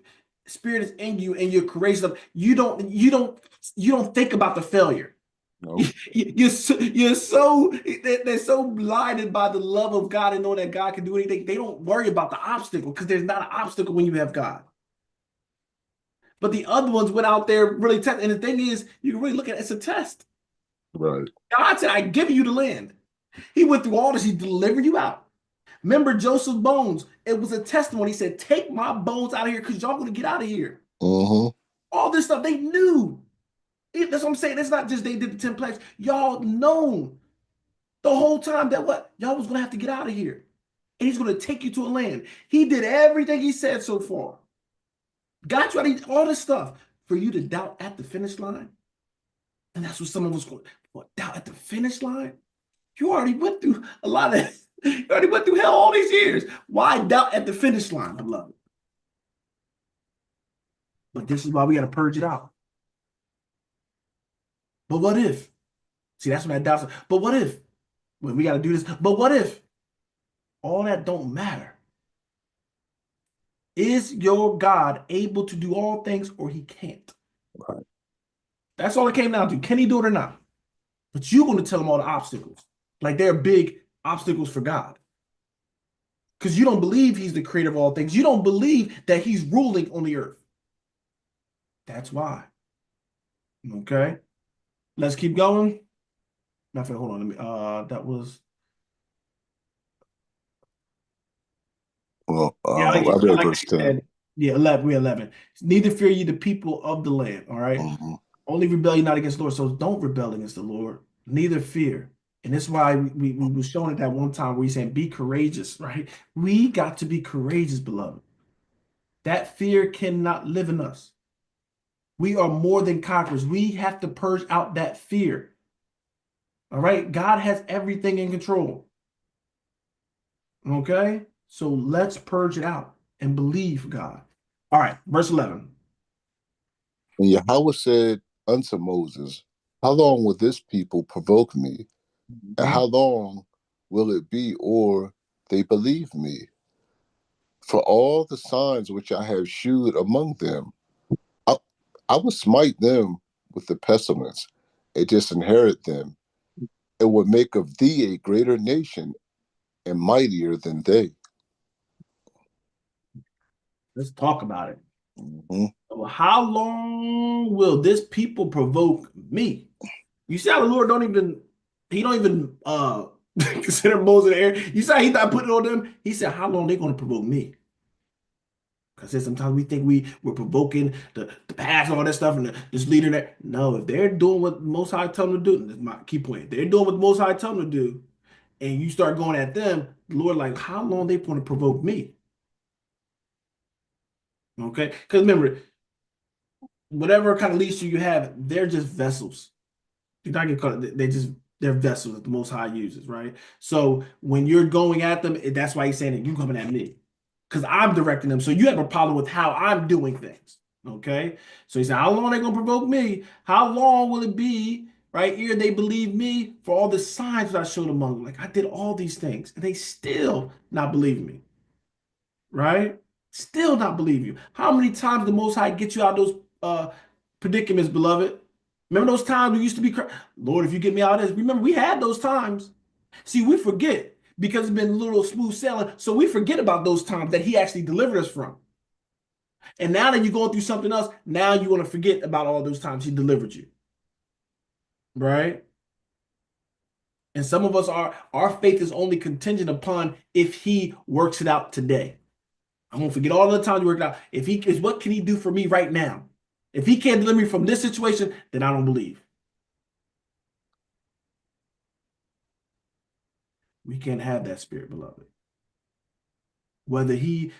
[SPEAKER 1] spirit is in you and you're courageous, you don't think about the failure. Nope. You're so they're so blinded by the love of God and knowing that God can do anything. They don't worry about the obstacle because there's not an obstacle when you have God. But the other ones went out there really test. And the thing is, you can really look at it, it's a test.
[SPEAKER 2] Right.
[SPEAKER 1] God said, I give you the land. He went through all this, he delivered you out. Remember Joseph's bones? It was a testimony. He said, take my bones out of here because y'all going to get out of here. Mm-hmm. All this stuff, they knew. That's what I'm saying. It's not just they did the 10 plagues. Y'all known the whole time that what? Y'all was going to have to get out of here. And he's going to take you to a land. He did everything he said so far. Got you out of all this stuff for you to doubt at the finish line. And that's what some of us go, what, doubt at the finish line? You already went through a lot of, you already went through hell all these years. Why doubt at the finish line, beloved? But this is why we got to purge it out. But what if? See, that's when that doubt's. But what if? When we got to do this. But what if? All that don't matter. Is your God able to do all things or he can't? Right. That's all it came down to. Can he do it or not? But you're going to tell him all the obstacles. Like they're big obstacles for God. Because you don't believe he's the creator of all things. You don't believe that he's ruling on the earth. That's why. Okay. Let's keep going. Nothing. Hold on. Let me. That was.
[SPEAKER 2] Well, I read verse 10.
[SPEAKER 1] Yeah, 11. We're 11. Neither fear ye the people of the land. All right. Mm-hmm. Only rebel ye not against the Lord. So don't rebel against the Lord. Neither fear. And that's why we were showing it that one time where he's saying, be courageous, right? We got to be courageous, beloved. That fear cannot live in us. We are more than conquerors. We have to purge out that fear. All right. God has everything in control. Okay. So let's purge it out and believe God. All right. Verse 11.
[SPEAKER 2] And Yahweh said unto Moses, how long will this people provoke me? And how long will it be or they believe me? For all the signs which I have shewed among them, I will smite them with the pestilence and disinherit them, and will make of thee a greater nation and mightier than they.
[SPEAKER 1] Let's talk about it. Mm-hmm. How long will this people provoke me? You see how the Lord don't even consider Moses in the air. You see how he not putting it on them? He said, how long they going to provoke me? Because sometimes we think we're provoking the past and all that stuff and this leader that. No, if they're doing what Most High tell them to do, that's my key point. If they're doing what Most High tell them to do, and you start going at them, the Lord like, how long they going to provoke me? Okay? Because remember, whatever kind of leadership you have, they're just vessels. You're not gonna call it, they're vessels that the Most High uses, right? So when you're going at them, that's why he's saying that you coming at me. Because I'm directing them. So you have a problem with how I'm doing things. Okay. So he said, how long are they going to provoke me? How long will it be, right here? They believe me for all the signs that I showed among them. Like I did all these things and they still not believe me. Right? Still not believe you. How many times the Most High get you out of those predicaments, beloved? Remember those times we used to be, Lord, if you get me out of this. Remember, we had those times. See, we forget. Because it's been a little smooth sailing. So we forget about those times that he actually delivered us from. And now that you're going through something else, now you want to forget about all those times he delivered you. Right? And some of us our faith is only contingent upon if he works it out today. I'm going to forget all the time you work it out. If he is, what can he do for me right now? If he can't deliver me from this situation, then I don't believe. We can't have that spirit, beloved. Whether he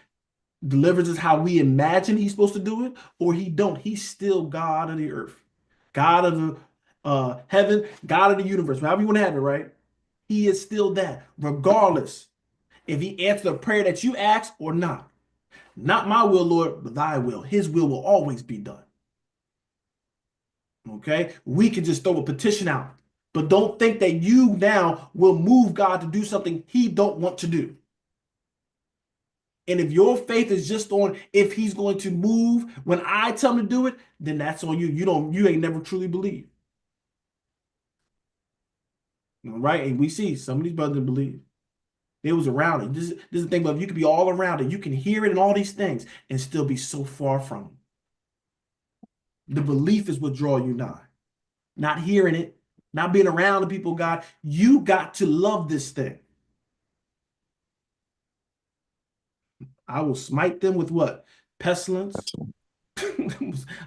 [SPEAKER 1] delivers us how we imagine he's supposed to do it, or he don't, he's still God of the earth, God of the heaven, God of the universe, however you want to have it, right? He is still that, regardless if he answers the prayer that you ask or not. Not my will, Lord, but thy will. His will always be done. Okay? We can just throw a petition out, but don't think that you now will move God to do something he don't want to do. And if your faith is just on if he's going to move when I tell him to do it, then that's on you. You ain't never truly believed. All right? And we see some of these brothers believe. They was around it. This is the thing, but you can be all around it. You can hear it and all these things and still be so far from it. The belief is what draw you nigh. Not hearing it, not being around the people of God. You got to love this thing. I will smite them with what? Pestilence.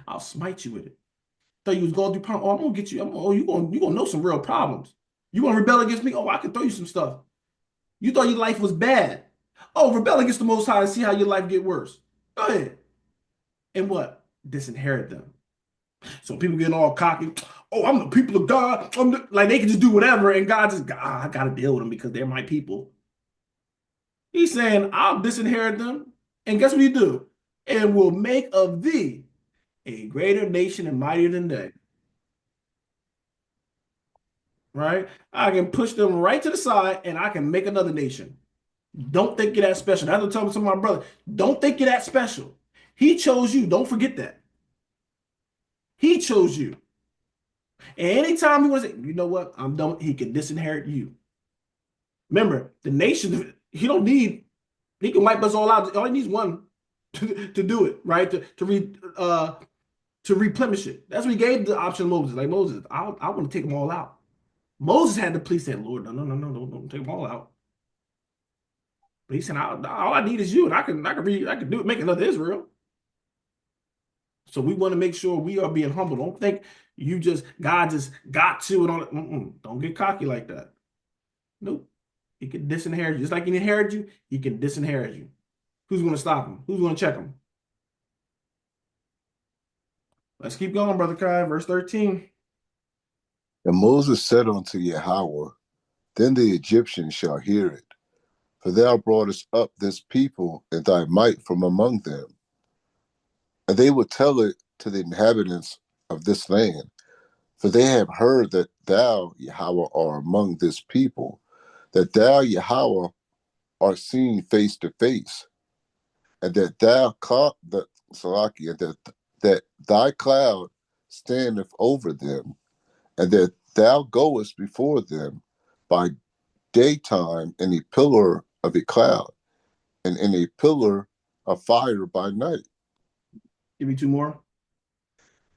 [SPEAKER 1] I'll smite you with it. Thought you was going through problems. Oh, I'm gonna get you. You gonna know some real problems. You gonna rebel against me? Oh, I can throw you some stuff. You thought your life was bad. Oh, rebel against the Most High and see how your life get worse. Go ahead. And what? Disinherit them. So people getting all cocky. Oh, I'm the people of God. Like they can just do whatever, and God just, I gotta deal with them because they're my people. He's saying, I'll disinherit them. And guess what you do? And will make of thee a greater nation and mightier than they. Right? I can push them right to the side and I can make another nation. Don't think you're that special. That's what I'm telling some of my brother. Don't think you're that special. He chose you. Don't forget that. He chose you. And anytime he wants to say, you know what? I'm done. He can disinherit you. Remember, the nation, he don't need, he can wipe us all out. All he needs one to do it, right? To replenish it. That's what he gave the option to Moses. Like Moses, I want to take them all out. Moses had to please say, Lord, no, don't take them all out. But he said, all I need is you, and I can do it, make another Israel. So we want to make sure we are being humble. Don't think God just got to and all that. Don't get cocky like that. Nope. He can disinherit you. Just like he inherited you, he can disinherit you. Who's going to stop him? Who's going to check him? Let's keep going, Brother Kai. Verse 13.
[SPEAKER 2] And Moses said unto Yahweh, then the Egyptians shall hear it. For thou broughtest up this people in thy might from among them. And they will tell it to the inhabitants of this land. For they have heard that thou, Yahweh, art among this people, that thou, Yahweh, art seen face to face, and that that thy cloud standeth over them, and that thou goest before them by daytime in a pillar of a cloud, and in a pillar of fire by night.
[SPEAKER 1] Give me two more.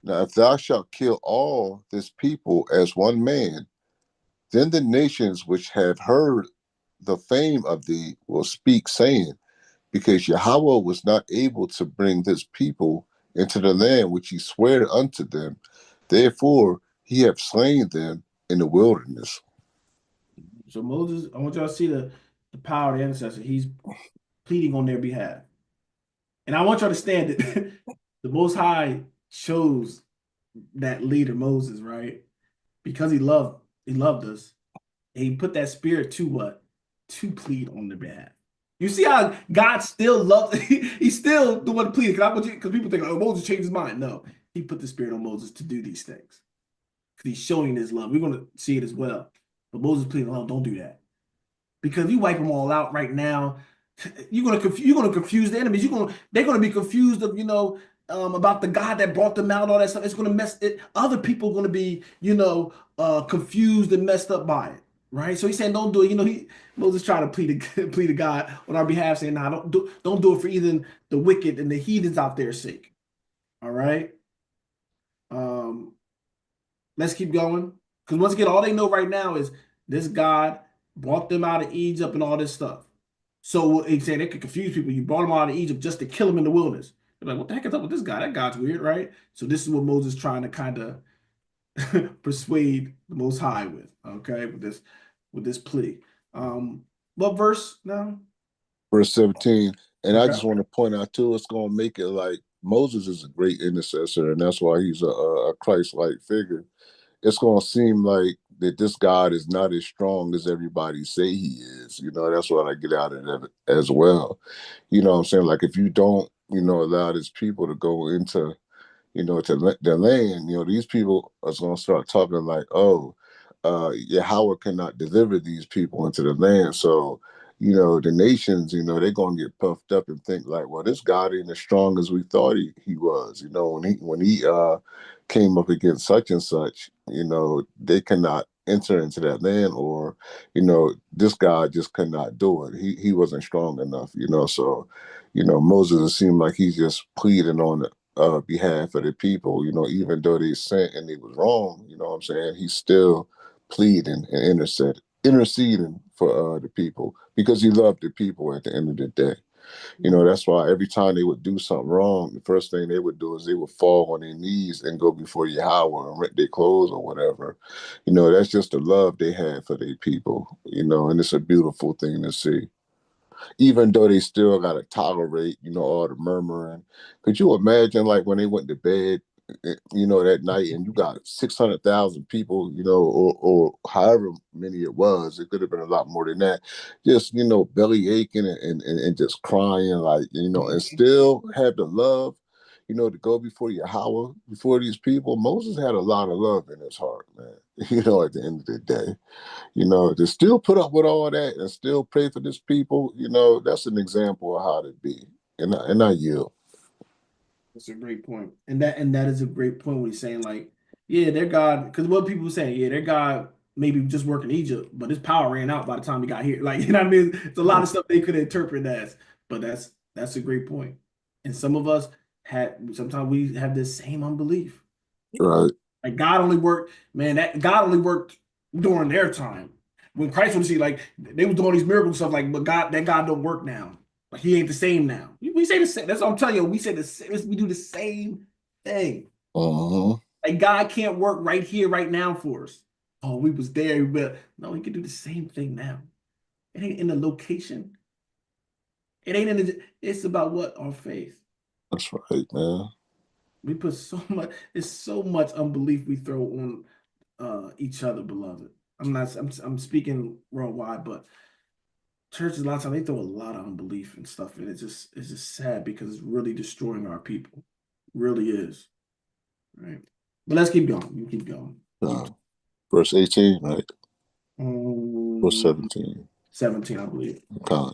[SPEAKER 2] Now, if thou shalt kill all this people as one man, then the nations which have heard the fame of thee will speak, saying, because Yahweh was not able to bring this people into the land which he sware unto them, therefore he hath slain them in the wilderness.
[SPEAKER 1] So Moses, I want y'all to see the power of the intercessor. He's pleading on their behalf. And I want y'all to understand that the Most High chose that leader, Moses, right? Because he loved us. And he put that spirit to what? To plead on their behalf. You see how God still loves, he's still the one pleading. Because people think, oh, Moses changed his mind. No, he put the spirit on Moses to do these things. Because he's showing his love. We're going to see it as well. But Moses pleading, oh, don't do that. Because if you wipe them all out right now, you're gonna confuse the enemies. They're gonna be confused of about the God that brought them out, all that stuff. It's gonna mess it. Other people are gonna be confused and messed up by it, right? So he's saying don't do it. Moses trying to plead to God on our behalf, saying, "Nah, don't do it for even the wicked and the heathens out there's sake." All right. Let's keep going because once again, all they know right now is this God brought them out of Egypt and all this stuff. So he said they could confuse people. You brought them out of Egypt just to kill them in the wilderness. They're like, what the heck is up with this guy? That guy's weird, right? So this is what Moses trying to kind of persuade the Most High with, okay, with this plea. What verse now?
[SPEAKER 2] Verse 17. And I
[SPEAKER 1] Okay.
[SPEAKER 2] just want to point out too, it's going to make it like Moses is a great intercessor, and that's why he's a Christ-like figure. It's going to seem like that this God is not as strong as everybody say he is. That's what I get out of it as well. You know what I'm saying? Like if you don't, allow his people to go into to the land, these people are going to start talking like, oh, Yahweh cannot deliver these people into the land. So, the nations, they're going to get puffed up and think like, well, this God ain't as strong as we thought he was. When he came up against such and such, they cannot enter into that land, or, this God just could not do it. He wasn't strong enough, so, Moses, it seemed like he's just pleading on behalf of the people, even though they sinned and they was wrong, you know what I'm saying? He's still pleading and interceding for the people because he loved the people at the end of the day. That's why every time they would do something wrong, the first thing they would do is they would fall on their knees and go before Yahweh and rent their clothes or whatever. That's just the love they had for their people, and it's a beautiful thing to see, even though they still got to tolerate, all the murmuring. Could you imagine, like, when they went to bed, that night, and you got 600,000 people, or however many it was, it could have been a lot more than that, just, belly aching and just crying, like, and still have the love, to go before Yahweh, before these people. Moses had a lot of love in his heart, man, at the end of the day. To still put up with all that and still pray for this people, that's an example of how to be. And I yield.
[SPEAKER 1] That's a great point. And that is a great point when he's saying like, yeah, their God, because what people were saying, yeah, their God maybe just worked in Egypt, but his power ran out by the time he got here. Like, you know what I mean? It's a lot of stuff they could interpret as, but that's a great point. And some of us sometimes we have this same unbelief.
[SPEAKER 2] Right.
[SPEAKER 1] Like God only worked, man, that God only worked during their time. When Christ would see, like they were doing these miracles stuff, like, but that God don't work now. Like he ain't the same now. We say the same. That's what I'm telling you. We say the same. We do the same thing.
[SPEAKER 2] Uh-huh.
[SPEAKER 1] Like God can't work right here, right now for us. Oh, we was there, but no, he can do the same thing now. It ain't in the location. It ain't in the. It's about what our faith.
[SPEAKER 2] That's right, man.
[SPEAKER 1] We put so much. It's so much unbelief we throw on each other, beloved. I'm speaking worldwide, but churches a lot of times they throw a lot of unbelief and stuff, and it's just sad because it's really destroying our people. Really is. Right. But let's keep going. You keep going.
[SPEAKER 2] Verse 18, right? Verse
[SPEAKER 1] Um,
[SPEAKER 2] 17.
[SPEAKER 1] 17, I believe.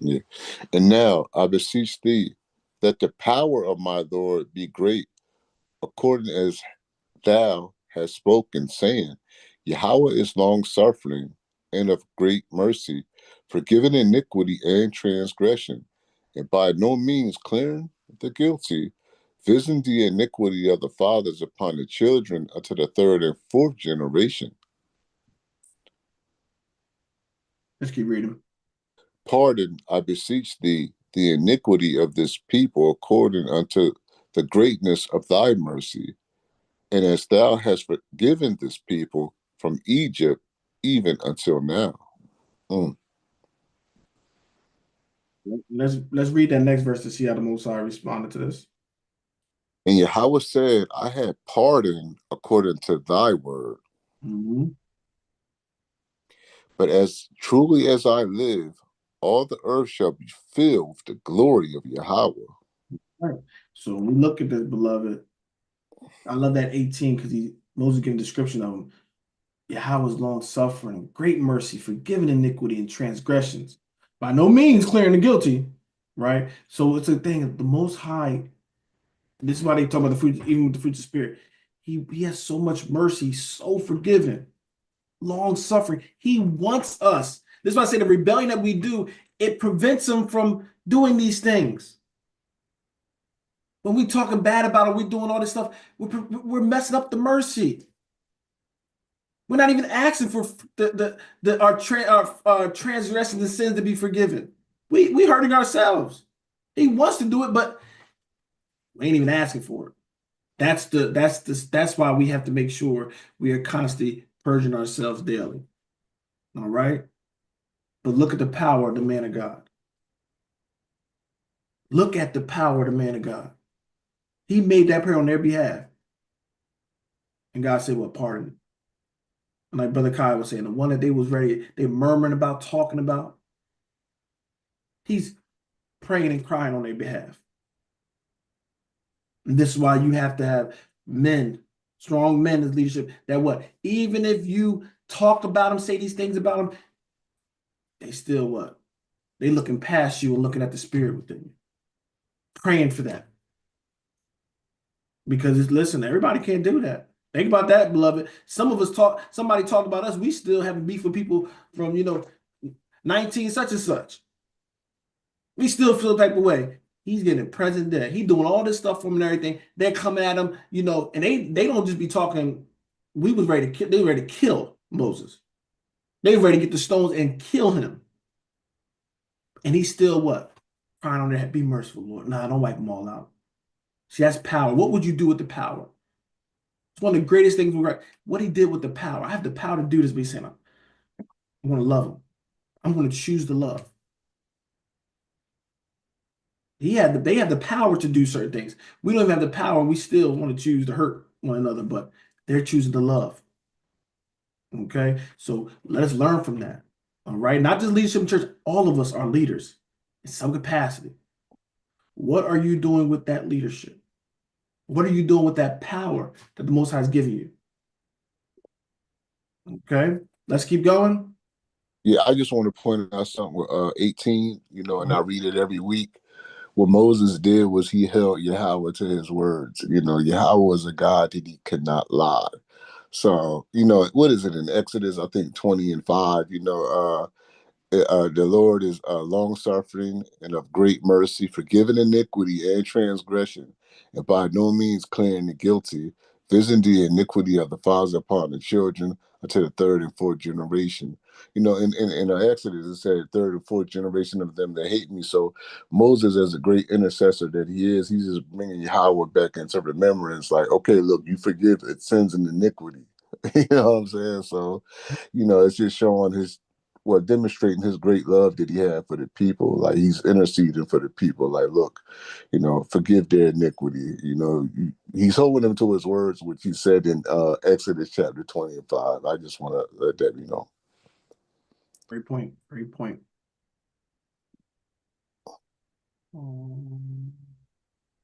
[SPEAKER 2] Yeah. And now I beseech thee that the power of my Lord be great, according as thou hast spoken, saying, Yahweh is long suffering and of great mercy, forgiving iniquity and transgression, and by no means clearing the guilty, visiting the iniquity of the fathers upon the children unto the third and fourth generation.
[SPEAKER 1] Let's keep reading.
[SPEAKER 2] Pardon, I beseech thee, the iniquity of this people according unto the greatness of thy mercy, and as thou hast forgiven this people from Egypt even until now. Mm.
[SPEAKER 1] Let's read that next verse to see how the Most High responded to this.
[SPEAKER 2] And Yahweh said, I had pardoned according to thy word.
[SPEAKER 1] Mm-hmm.
[SPEAKER 2] But as truly as I live, all the earth shall be filled with the glory of Yahweh.
[SPEAKER 1] Right. So when we look at this, beloved, I love that 18 because Moses giving a description of him. Yahweh's long suffering, great mercy, forgiving iniquity and transgressions, by no means clearing the guilty, right? So it's a thing of the Most High. This is why they talk about the fruit, even with the fruits of the Spirit. He has so much mercy, so forgiving, long suffering. He wants us. This is why I say the rebellion that we do, it prevents him from doing these things. When we talking bad about it, we're doing all this stuff, we're messing up the mercy. We're not even asking for our transgressions and sins to be forgiven. We hurting ourselves. He wants to do it, but We ain't even asking for it. That's why we have to make sure we are constantly purging ourselves daily. All right. But look at the power of the man of God. Look at the power of the man of God. He made that prayer on their behalf. And God said, "What, pardon?" And like Brother Kai was saying, the one that they was ready, they murmuring about, talking about, he's praying and crying on their behalf. And this is why you have to have men, strong men as leadership, that what? Even if you talk about them, say these things about them, they still what? They looking past you and looking at the spirit within you. Praying for that. Because listen, everybody can't do that. Think about that, beloved. Somebody talked about us. We still having beef with people from, 19 such and such. We still feel the type of way. He's getting present day. He's doing all this stuff for him and everything. They're coming at him, and they don't just be talking. We was ready to kill. They were ready to kill Moses. They were ready to get the stones and kill him. And he's still what? Crying on their head, be merciful, Lord. Nah, don't wipe them all out. See, that's power. What would you do with the power? It's one of the greatest things we write. What he did with the power. I have the power to do this, but he's saying, I want to love him. I'm going to choose to love. They have the power to do certain things. We don't even have the power, and we still want to choose to hurt one another, but they're choosing to love. Okay, so let us learn from that. All right, not just leadership in church. All of us are leaders in some capacity. What are you doing with that leadership? What are you doing with that power that the Most High has given you? Okay, let's keep going.
[SPEAKER 2] Yeah, I just want to point out something with 18, and I read it every week. What Moses did was he held Yahweh to his words. Yahweh was a God that he could not lie. So, what is it in Exodus? I think 20:5, the Lord is long suffering and of great mercy, forgiving iniquity and transgression, and by no means clearing the guilty, visiting the iniquity of the fathers upon the children unto the third and fourth generation. In Exodus, it said third and fourth generation of them that hate me. So Moses, as a great intercessor that he is, he's just bringing Yahweh back into remembrance. Like, okay, look, you forgive its sins and iniquity. You know what I'm saying? So, it's just showing demonstrating his great love that he had for the people. Like, he's interceding for the people. Like, look, forgive their iniquity. He's holding them to his words, which he said in Exodus chapter 20:5. I just want to let that be known.
[SPEAKER 1] Great point. Great point. I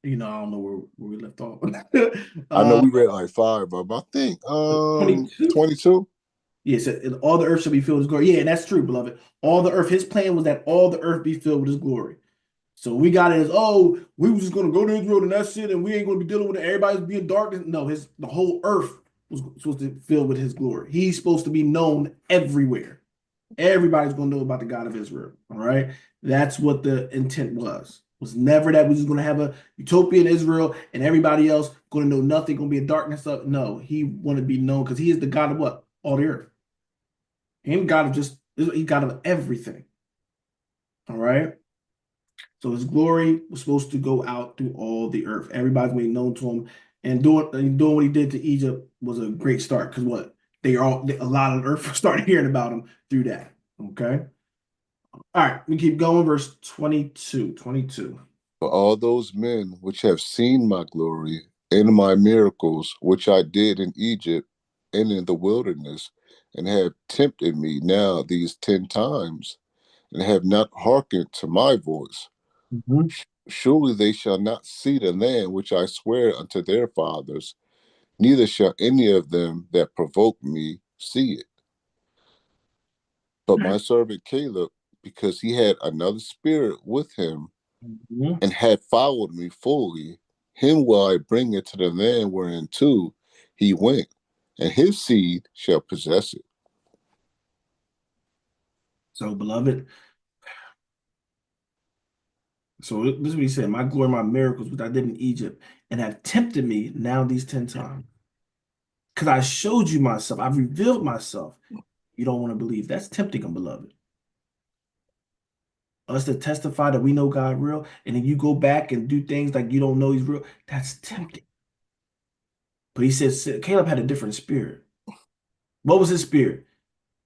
[SPEAKER 1] don't know where we left off.
[SPEAKER 2] I know we read like 5, but I think
[SPEAKER 1] 22.
[SPEAKER 2] 22.
[SPEAKER 1] Yes, and all the earth shall be filled with his glory. Yeah, and that's true, beloved. All the earth, his plan was that all the earth be filled with his glory. So we got it as, oh, we were just going to go to Israel and that's it, and we ain't going to be dealing with it. Everybody's being dark. No, the whole earth was supposed to fill with his glory. He's supposed to be known everywhere. Everybody's going to know about the God of Israel. All right. That's what the intent was. It was never that we're just going to have a utopian Israel and everybody else going to know nothing, going to be in darkness up. No, he wanted to be known because he is the God of what? All the earth. He ain't God of he's God of everything. All right. So his glory was supposed to go out through all the earth. Everybody's going to be known to him. And doing what he did to Egypt was a great start because what? A lot of the earth started hearing about him through that. Okay. All right, we keep going. Verse 22. 22.
[SPEAKER 2] For all those men which have seen my glory and my miracles, which I did in Egypt and in the wilderness, and have tempted me now these 10 times, and have not hearkened to my voice,
[SPEAKER 1] Mhm.
[SPEAKER 2] surely they shall not see the land which I swear unto their fathers, neither shall any of them that provoke me see it. But my servant Caleb, because he had another spirit with him,
[SPEAKER 1] Mhm.
[SPEAKER 2] and had followed me fully, him will I bring into the land whereinto he went, and his seed shall possess it.
[SPEAKER 1] So, beloved, so this is what he said: my glory, my miracles, which I did in Egypt, and have tempted me now these 10 times. Because I showed you myself, I've revealed myself. You don't want to believe. That's tempting them, beloved. us to testify that we know God real, and then you go back and do things like you don't know he's real, that's tempting. But he says Caleb had a different spirit. What was his spirit?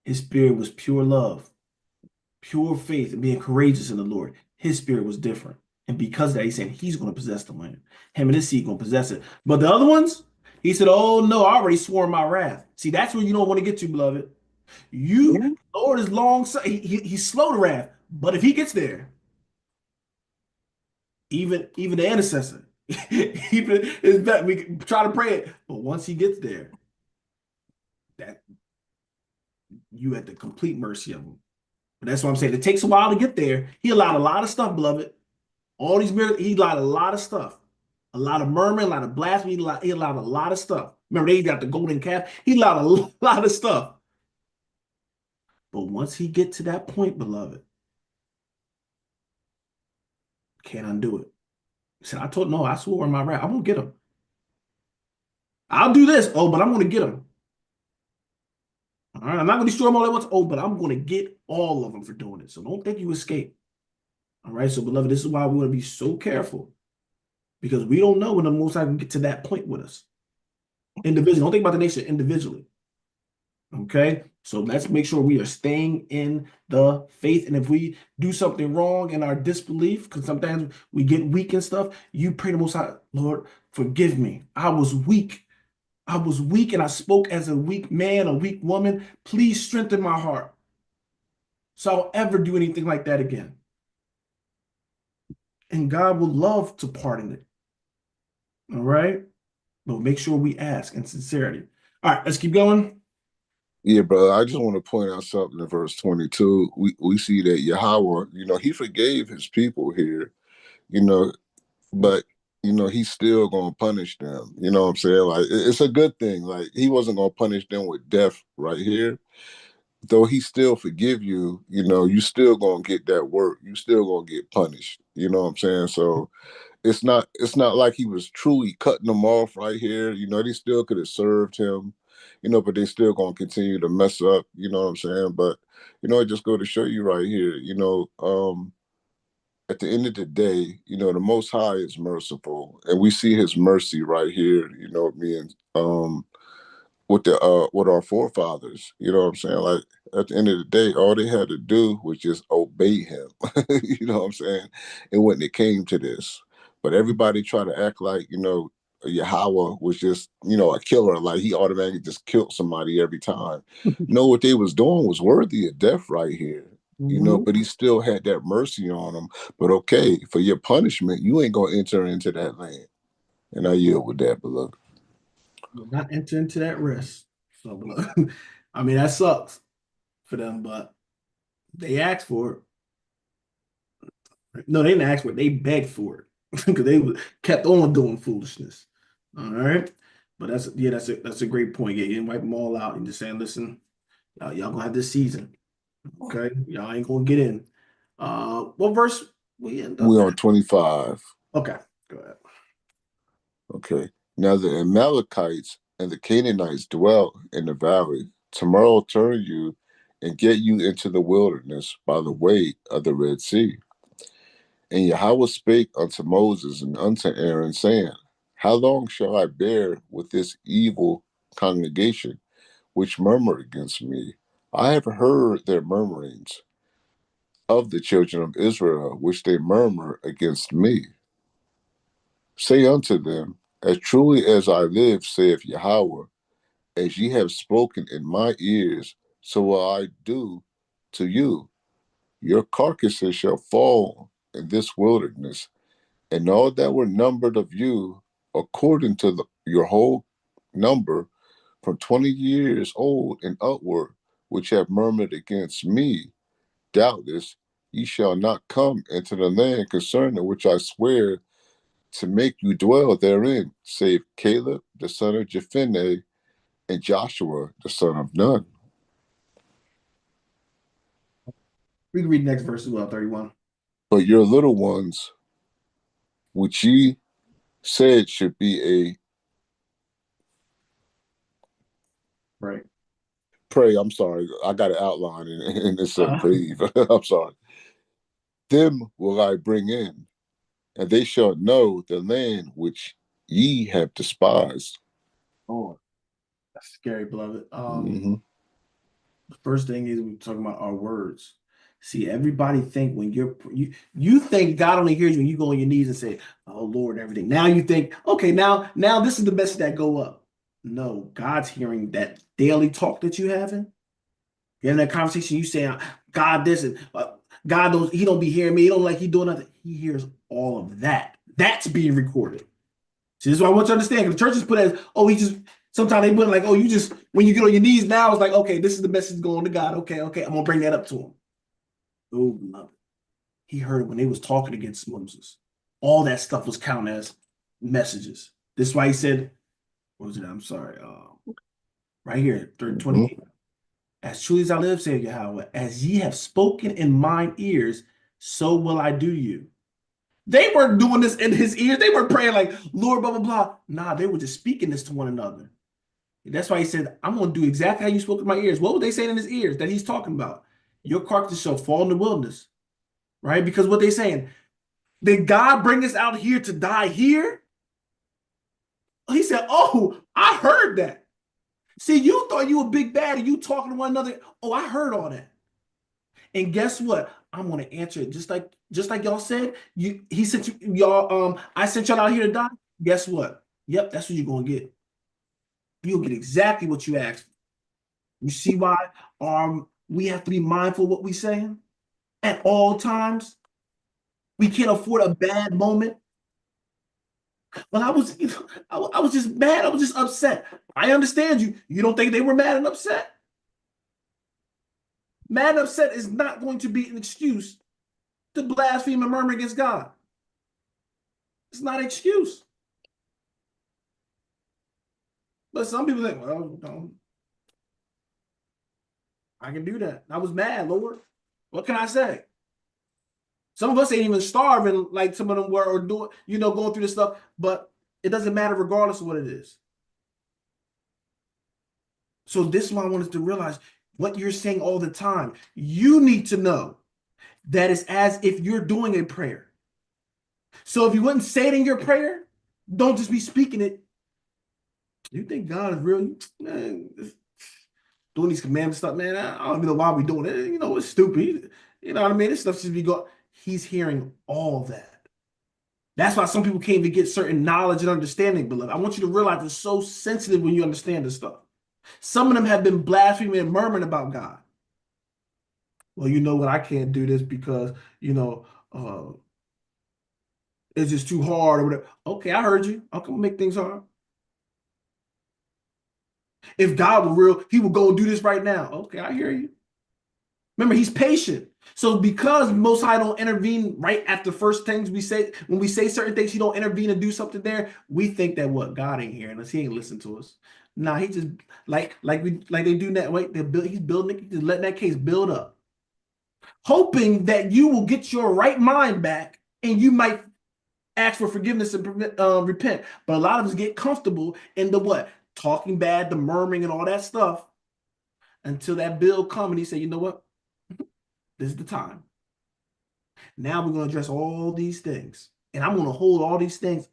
[SPEAKER 1] His spirit was pure love, pure faith, and being courageous in the Lord. His spirit was different. And because of that, he said he's going to possess the land. Him and his seed going to possess it. But the other ones, he said, oh no, I already swore my wrath. See, that's where you don't want to get to, beloved. You, Lord is long, he's slow to wrath. But if he gets there, even the intercessor, even his best, we can try to pray it. But once he gets there, that you at the complete mercy of him. But that's what I'm saying. It takes a while to get there. He allowed a lot of stuff, beloved. All these miracles, he allowed a lot of stuff. A lot of murmuring, a lot of blasphemy. He allowed a lot of stuff. Remember, they got the golden calf. He allowed a lot of stuff. But once he get to that point, beloved, can't undo it. He said, I told no, I swore in my wrath. I'm gonna get him. I'll do this. Oh, but I'm gonna get him. All right, I'm not gonna destroy them all at once. Oh, but I'm gonna get all of them for doing it. So don't think you escape. All right, so beloved, this is why we want to be so careful because we don't know when the Most High can get to that point with us individually. Don't think about the nation individually. Okay, so let's make sure we are staying in the faith. And if we do something wrong in our disbelief, because sometimes we get weak and stuff, you pray to the Most High, Lord, forgive me. I was weak. I was weak and I spoke as a weak man, a weak woman. Please strengthen my heart so I'll ever do anything like that again. And God will love to pardon it. All right. But make sure we ask in sincerity. All right, let's keep going.
[SPEAKER 2] Yeah, brother. I just want to point out something in verse 22. We see that Yahweh, he forgave his people here, you know, but he's still gonna punish them. You know what I'm saying? Like it's a good thing. Like he wasn't gonna punish them with death right here. Though he still forgive you, you still gonna get that work. You still gonna get punished. You know what I'm saying? So it's not like he was truly cutting them off right here. They still could have served him, but they still gonna continue to mess up, you know what I'm saying? But it just go to show you right here, at the end of the day, the Most High is merciful, and we see His mercy right here. Being with our forefathers. You know what I'm saying? Like at the end of the day, all they had to do was just obey Him. You know what I'm saying? And when it came to this, but everybody tried to act like Yahweh was just a killer, like he automatically just killed somebody every time. No, what they was doing was worthy of death right here.
[SPEAKER 1] Mhm.
[SPEAKER 2] But he still had that mercy on them. But okay, for your punishment, you ain't gonna enter into that land. And I yield with that, beloved.
[SPEAKER 1] Will not enter into that rest. So, I mean, that sucks for them, but they asked for it. No, they didn't ask for it. They begged for it because they kept on doing foolishness. All right, but that's a great point. Yeah, you didn't wipe them all out and just saying, listen, y'all gonna have this season. Okay, y'all ain't gonna get in. What verse we end up
[SPEAKER 2] We
[SPEAKER 1] at?
[SPEAKER 2] on 25.
[SPEAKER 1] Okay, go ahead.
[SPEAKER 2] Okay. Now the Amalekites and the Canaanites dwell in the valley. Tomorrow turn you and get you into the wilderness by the way of the Red Sea. And Yahweh spake unto Moses and unto Aaron, saying, How long shall I bear with this evil congregation which murmur against me? I have heard their murmurings of the children of Israel, which they murmur against me. Say unto them, As truly as I live, saith Yahweh, as ye have spoken in my ears, so will I do to you. Your carcasses shall fall in this wilderness, and all that were numbered of you, according to your whole number, from 20 years old and upward, which have murmured against me, doubtless ye shall not come into the land concerning which I swear to make you dwell therein, save Caleb the son of Jephunneh and Joshua the son of Nun.
[SPEAKER 1] We can read the next verse as well, 31.
[SPEAKER 2] But your little ones, which ye said should be a
[SPEAKER 1] Right.
[SPEAKER 2] pray, I'm sorry, I got an outline and it said
[SPEAKER 1] Uh,
[SPEAKER 2] breathe. I'm sorry. them will I bring in, and they shall know the land which ye have despised.
[SPEAKER 1] Oh, that's scary, beloved.
[SPEAKER 2] Mm-hmm.
[SPEAKER 1] The first thing is we're talking about our words. See, everybody think when you think God only hears you when you go on your knees and say, "Oh Lord," and everything. Now you think, okay, now this is the message that go up. No, God's hearing that daily talk that you having. You're in that conversation, you saying, God, this and God don't, he don't be hearing me. He don't like he doing nothing. He hears all of that. That's being recorded. See, this is what I want you to understand. The church is put as, oh, he just, sometimes they put like, oh, you just, when you get on your knees now, it's like, okay, this is the message going to God. Okay, okay, I'm going to bring that up to him. Oh, beloved. He heard it when they was talking against Moses. All that stuff was counted as messages. This is why he said, what was it? I'm sorry. Right here, 28.
[SPEAKER 2] Mm-hmm.
[SPEAKER 1] As truly as I live, saith Yahweh, as ye have spoken in mine ears, so will I do you. They weren't doing this in his ears. They weren't praying like, Lord, blah, blah, blah. Nah, they were just speaking this to one another. That's why he said, I'm going to do exactly how you spoke in my ears. What were they saying in his ears that he's talking about? Your carcass shall fall in the wilderness, right? Because what they saying, did God bring us out here to die here? He said, oh, I heard that. See, you thought you were big bad and you talking to one another. Oh, I heard all that. And guess what? I'm gonna answer it just like y'all said. He sent you y'all. I sent y'all out here to die. Guess what? Yep, that's what you're gonna get. You'll get exactly what you asked for. You see why we have to be mindful of what we're saying at all times. We can't afford a bad moment. Well, I was just mad. I was just upset. I understand you. You don't think they were mad and upset? Mad and upset is not going to be an excuse to blaspheme and murmur against God. It's not an excuse. But some people think, well, no, I can do that. I was mad, Lord. What can I say? Some of us ain't even starving like some of them were or doing, going through this stuff, but it doesn't matter regardless of what it is. So this is why I want us to realize what you're saying all the time. You need to know that it's as if you're doing a prayer. So if you wouldn't say it in your prayer, don't just be speaking it. You think God is real? Man, doing these commandment stuff, man. I don't even know why we're doing it. It's stupid. You know what I mean? This stuff should be going. He's hearing all that. That's why some people can't even get certain knowledge and understanding, beloved. I want you to realize it's so sensitive when you understand this stuff. Some of them have been blaspheming and murmuring about God. Well, you know what? I can't do this because, it's just too hard or whatever. Okay, I heard you. I'm going to make things hard. If God were real, he would go and do this right now. Okay, I hear you. Remember, he's patient. So because Most High don't intervene right after first things we say, when we say certain things, he don't intervene and do something there, we think that what? God ain't hearing us. He ain't listening to us. Nah, he just like they do that. Wait, he's building it, just letting that case build up. Hoping that you will get your right mind back and you might ask for forgiveness and repent. But a lot of us get comfortable in the what? Talking bad, the murmuring and all that stuff until that bill come and he said, you know what? This is the time. Now we're going to address all these things. And I'm going to hold all these things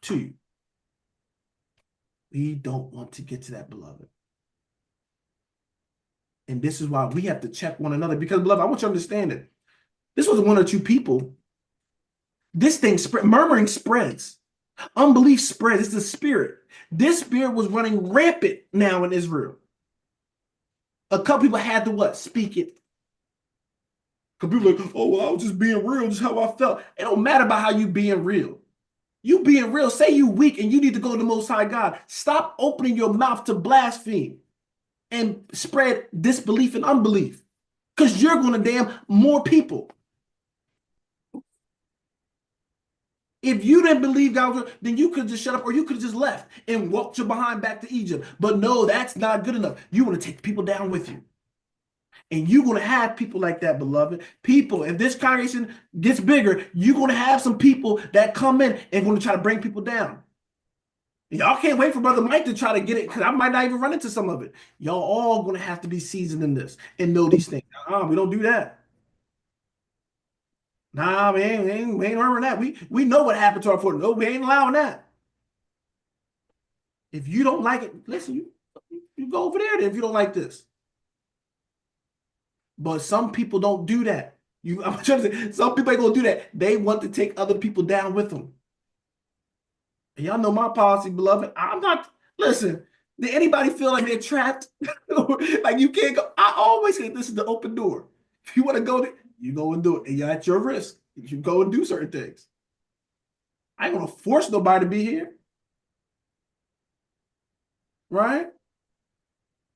[SPEAKER 1] to you. We don't want to get to that, beloved. And this is why we have to check one another. Because, beloved, I want you to understand it. This wasn't one or two people. This thing, murmuring spreads. Unbelief spreads. It's the spirit. This spirit was running rampant now in Israel. A couple people had to what? Speak it. Because people are like, oh, well, I was just being real, just how I felt. It don't matter about how you being real. You being real, say you weak and you need to go to the Most High God. Stop opening your mouth to blaspheme and spread disbelief and unbelief. Because you're going to damn more people. If you didn't believe God was real, then you could just shut up or you could have just left and walked your behind back to Egypt. But no, that's not good enough. You want to take people down with you. And you're going to have people like that, beloved. People, if this congregation gets bigger, you're going to have some people that come in and going to try to bring people down. Y'all can't wait for Brother Mike to try to get it because I might not even run into some of it. Y'all all going to have to be seasoned in this and know these things. We don't do that. Nah, we ain't remembering that. We know what happened to our foot. No, we ain't allowing that. If you don't like it, listen, you go over there then if you don't like this. But some people don't do that. I'm trying to say, some people ain't gonna do that. They want to take other people down with them. And y'all know my policy, beloved. I'm not, listen, did anybody feel like they're trapped? Like you can't go. I always say this is the open door. If you want to go there, you go and do it. And you're at your risk. You go and do certain things. I ain't gonna force nobody to be here. Right?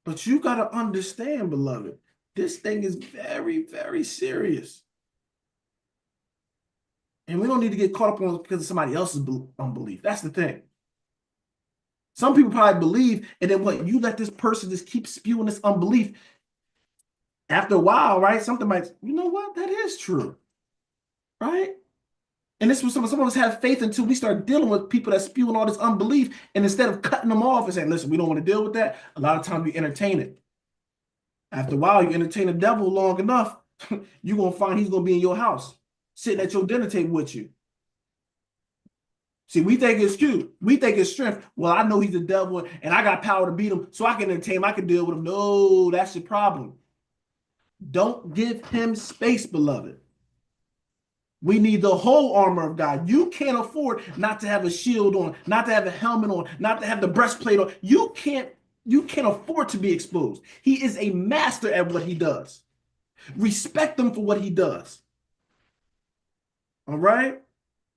[SPEAKER 1] But you gotta understand, beloved, this thing is very, very serious. And we don't need to get caught up on because of somebody else's unbelief. That's the thing. Some people probably believe, and then what? You let this person just keep spewing this unbelief. After a while, right? Something might, you know what? That is true, right? And this was some of us have faith until we start dealing with people that spewing all this unbelief. And instead of cutting them off and saying, listen, we don't want to deal with that, a lot of times we entertain it. After a while, you entertain the devil long enough, you're going to find he's going to be in your house, sitting at your dinner table with you. See, we think it's cute. We think it's strength. Well, I know he's the devil and I got power to beat him, so I can entertain him. I can deal with him. No, that's your problem. Don't give him space, beloved. We need the whole armor of God. You can't afford not to have a shield on, not to have a helmet on, not to have the breastplate on. You can't afford to be exposed. He is a master at what he does. Respect him for what he does. All right?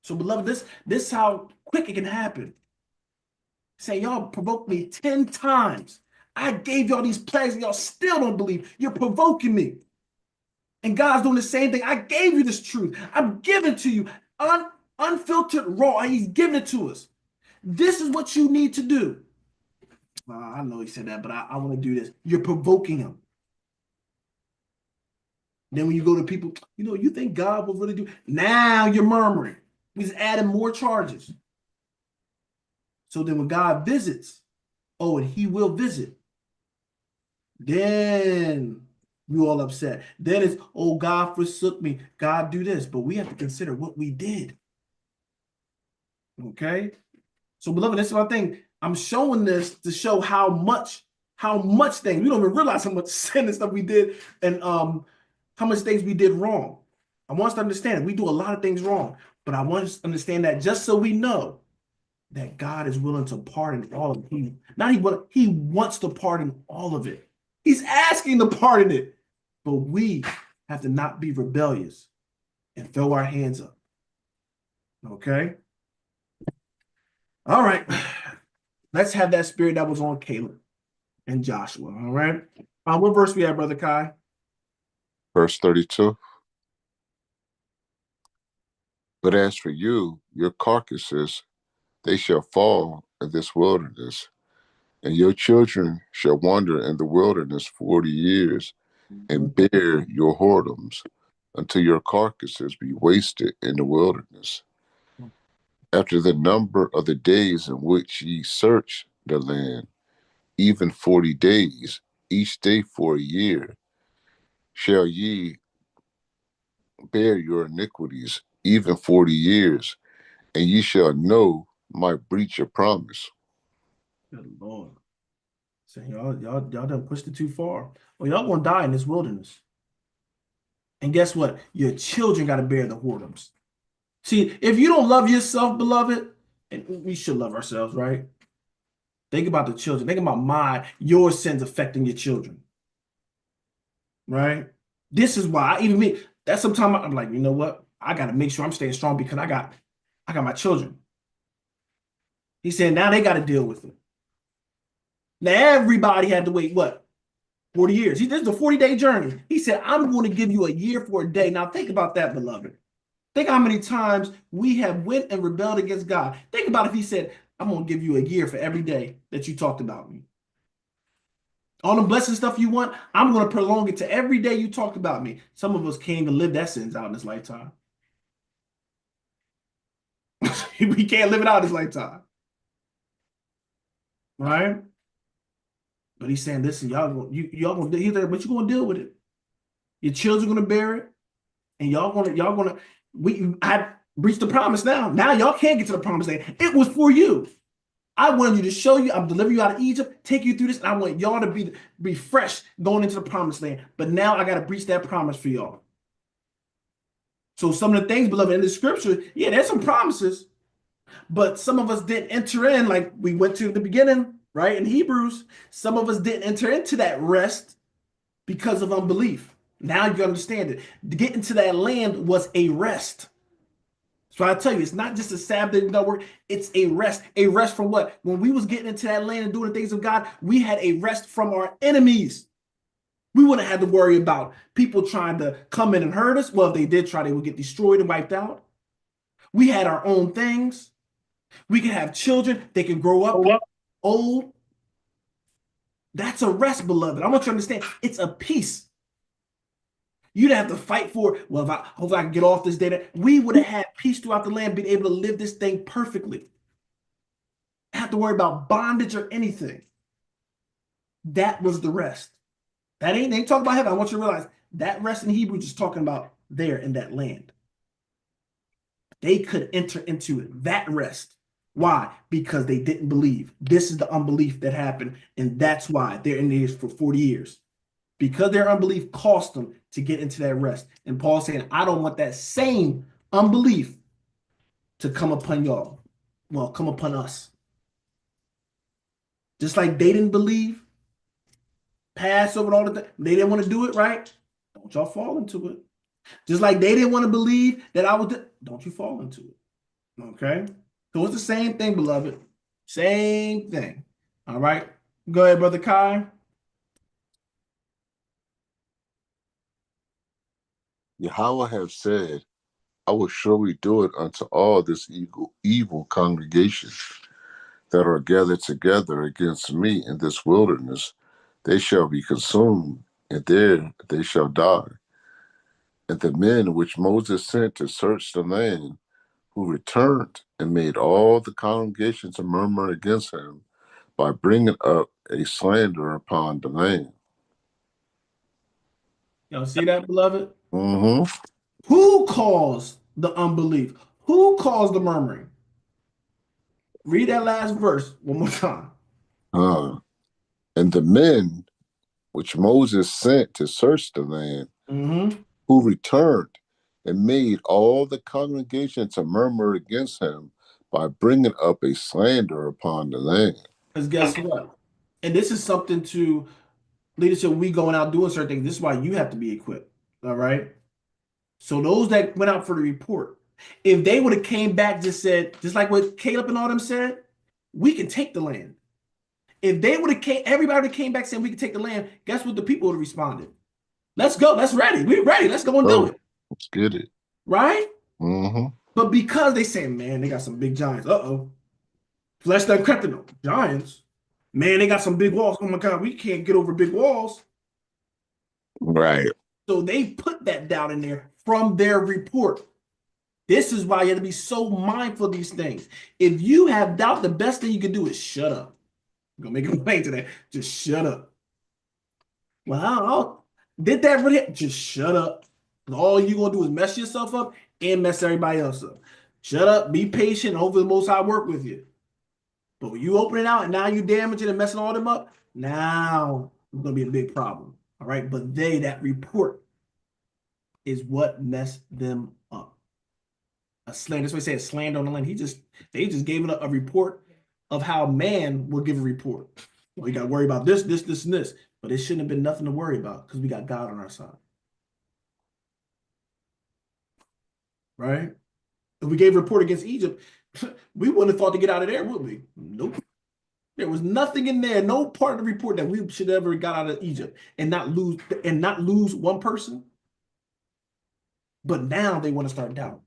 [SPEAKER 1] So, beloved, this is how quick it can happen. Say, y'all provoked me 10 times. I gave y'all these plagues and y'all still don't believe. You're provoking me. And God's doing the same thing. I gave you this truth. I'm giving to you unfiltered, raw. He's giving it to us. This is what you need to do. I know he said that, but I want to do this. You're provoking him. Then when you go to people, you think God will really do? Now you're murmuring. He's adding more charges. So then when God visits, and he will visit, then you all upset. Then it's, God forsook me. God do this. But we have to consider what we did. Okay? So, beloved, this is my thing. I'm showing this to show how much things, we don't even realize how much sin and stuff we did and how much things we did wrong. I want us to understand we do a lot of things wrong, but I want us to understand that just so we know that God is willing to pardon all of it. He wants to pardon all of it. He's asking to pardon it. But we have to not be rebellious and throw our hands up. Okay? All right. Let's have that spirit that was on Caleb and Joshua. All right? What verse we have, Brother Kai?
[SPEAKER 2] Verse 32. But as for you, your carcasses, they shall fall in this wilderness, and your children shall wander in the wilderness 40 years, and bear your whoredoms, until your carcasses be wasted in the wilderness. After the number of the days in which ye search the land, even 40 days, each day for a year, shall ye bear your iniquities, even 40 years, and ye shall know my breach of promise.
[SPEAKER 1] Good Lord. So y'all done pushed it too far. Well, y'all gonna die in this wilderness. And guess what? Your children got to bear the whoredoms. See, if you don't love yourself, beloved, and we should love ourselves, right? Think about the children. Think about your sins affecting your children. Right? This is why, even me, that's sometimes I'm like, you know what? I got to make sure I'm staying strong because I got my children. He said, now they got to deal with it. Now everybody had to wait, what? 40 years. This is a 40-day journey. He said, I'm going to give you a year for a day. Now think about that, beloved. Think how many times we have went and rebelled against God. Think about if he said, I'm going to give you a year for every day that you talked about me. All the blessing stuff you want, I'm going to prolong it to every day you talked about me. Some of us can't even live that sentence out in this lifetime. We can't live it out in this lifetime. Right? But he's saying, listen, y'all going to, but you're going to deal with it. Your children are going to bear it. And y'all gonna, I reached the promise now. Now y'all can't get to the promised land. It was for you. I wanted you to show you, I'm delivering you out of Egypt, take you through this, and I want y'all to be fresh going into the promised land. But now I got to breach that promise for y'all. So some of the things, beloved, in the scripture, yeah, there's some promises, but some of us didn't enter in, like we went to the beginning, right? In Hebrews, some of us didn't enter into that rest because of unbelief. Now you understand it. Getting to that land was a rest. So I tell you, it's not just a Sabbath day work, it's a rest. A rest from what? When we was getting into that land and doing the things of God, we had a rest from our enemies. We wouldn't have to worry about people trying to come in and hurt us. Well, if they did try, they would get destroyed and wiped out. We had our own things. We can have children. They can grow up old. That's a rest, beloved. I want you to understand it's a peace. You'd have to fight for, well, if I hopefully I can get off this data. We would have had peace throughout the land, being able to live this thing perfectly. Not have to worry about bondage or anything. That was the rest. That ain't talking about heaven. I want you to realize that rest in Hebrew is talking about there in that land. They could enter into that rest. Why? Because they didn't believe. This is the unbelief that happened, and that's why they're in this for 40 years. Because their unbelief cost them to get into that rest. And Paul's saying, I don't want that same unbelief to come upon y'all. Well, come upon us. Just like they didn't believe, Passover and all the things, they didn't want to do it, right? Don't y'all fall into it. Just like they didn't want to believe that I would, don't you fall into it. Okay? So it's the same thing, beloved. Same thing. All right? Go ahead, Brother Kai.
[SPEAKER 2] Yahweh have said, I will surely do it unto all this evil congregation that are gathered together against me in this wilderness. They shall be consumed, and there they shall die. And the men which Moses sent to search the land, who returned and made all the congregation to murmur against him by bringing up a slander upon the land.
[SPEAKER 1] Y'all see that, beloved?
[SPEAKER 2] Mm-hmm.
[SPEAKER 1] Who caused the unbelief? Who caused the murmuring? Read that last verse one more time.
[SPEAKER 2] And the men which Moses sent to search the land, who returned and made all the congregation to murmur against him by bringing up a slander upon the land.
[SPEAKER 1] Because guess what? And this is something to leadership. We going out doing certain things. This is why you have to be equipped. All right. So those that went out for the report, if they would have came back, just said, just like what Caleb and all them said, we can take the land. If they would have came, everybody that came back saying we can take the land, guess what the people would have responded? Let's go. Let's ready. We're ready. Let's go and do it.
[SPEAKER 2] Let's get it.
[SPEAKER 1] Right?
[SPEAKER 2] Mm-hmm.
[SPEAKER 1] But because they say, man, they got some big giants. Uh-oh. Flesh done crept in them. Giants. Man, they got some big walls. Oh my God, we can't get over big walls.
[SPEAKER 2] Right.
[SPEAKER 1] So they put that down in there from their report. This is why you have to be so mindful of these things. If you have doubt, the best thing you can do is shut up. I'm gonna make a complaint to that. Just shut up. Well, did that really? Just shut up. All you're gonna do is mess yourself up and mess everybody else up. Shut up, be patient, and hopefully the Most High work with you. But when you open it out and now you damaging and messing all them up, now it's gonna be a big problem. All right. But that report is what messed them up. A slander. That's why they say a slander on the land. They just gave it a report of how man will give a report. Well, you got to worry about this, this, this, and this. But it shouldn't have been nothing to worry about because we got God on our side. Right? If we gave a report against Egypt, we wouldn't have thought to get out of there, would we? Nope. There was nothing in there, no part of the report that we should ever got out of Egypt and not lose one person. But now they want to start doubting.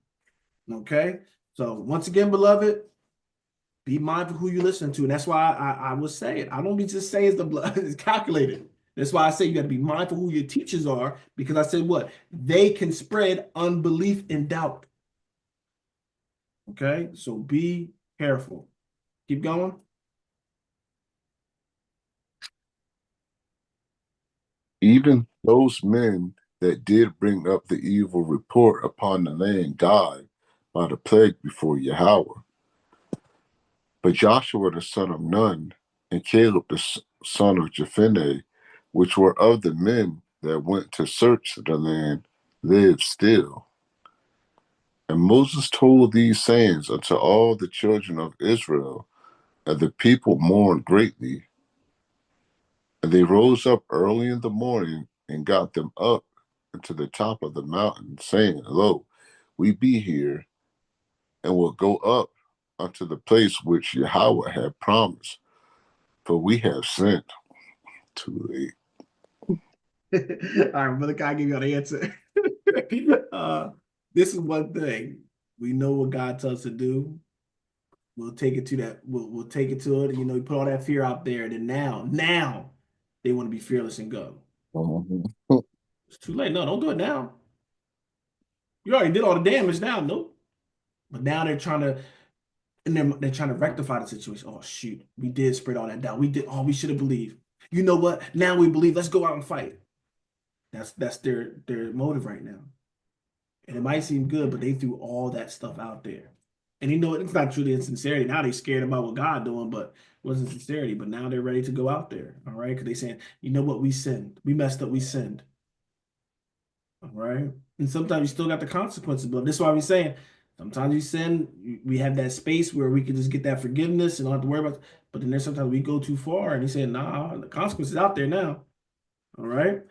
[SPEAKER 1] Okay. So once again, beloved, be mindful who you listen to. And that's why I will say it. I don't be just saying the blood is calculated. That's why I say you got to be mindful who your teachers are, because I said what? They can spread unbelief and doubt. Okay. So be careful. Keep going.
[SPEAKER 2] Even those men that did bring up the evil report upon the land died by the plague before Yahweh. But Joshua the son of Nun and Caleb the son of Jephunneh, which were of the men that went to search the land, lived still. And Moses told these sayings unto all the children of Israel, and the people mourned greatly. And they rose up early in the morning and got them up into the top of the mountain, saying, Lo, we be here, and will go up unto the place which Yahweh had promised, for we have sinned. Too late.
[SPEAKER 1] All right, Brother Kai give you the answer. This is one thing. We know what God tells us to do. We'll take it to that. We'll take it to it. You know, we put all that fear out there, and then now they want to be fearless and go. It's too late. No, don't do it now. You already did all the damage now. Nope. But now they're trying to, and they're trying to rectify the situation. Oh shoot, we did spread all that doubt. We did. Oh, we should have believed. You know what? Now we believe. Let's go out and fight. That's their motive right now. And it might seem good, but they threw all that stuff out there. And you know, it's not truly insincerity. Now they scared about what God doing, but it wasn't sincerity. But now they're ready to go out there. All right. Because they saying, you know what, we sinned. We messed up, we sinned. All right. And sometimes you still got the consequences. But this is why we're saying sometimes you sin, we have that space where we can just get that forgiveness and don't have to worry about it. But then there's sometimes we go too far and he said, nah, the consequences out there now. All right.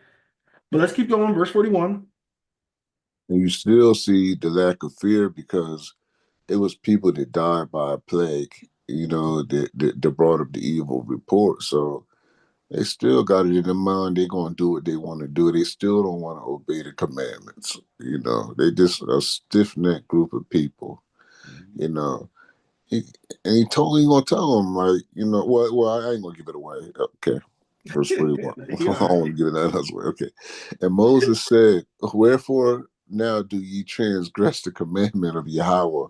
[SPEAKER 1] But let's keep going. Verse 41.
[SPEAKER 2] And you still see the lack of fear because it was people that died by a plague, you know, that brought up the evil report. So they still got it in their mind. They're going to do what they want to do. They still don't want to obey the commandments. You know, they just a stiff-necked group of people, you know. And he totally going to tell them, like, you know, well, I ain't going to give it away. Okay. Verse 41. I
[SPEAKER 1] You
[SPEAKER 2] don't
[SPEAKER 1] all
[SPEAKER 2] want to give it that as well. Okay. And Moses said, wherefore now do ye transgress the commandment of Yahweh,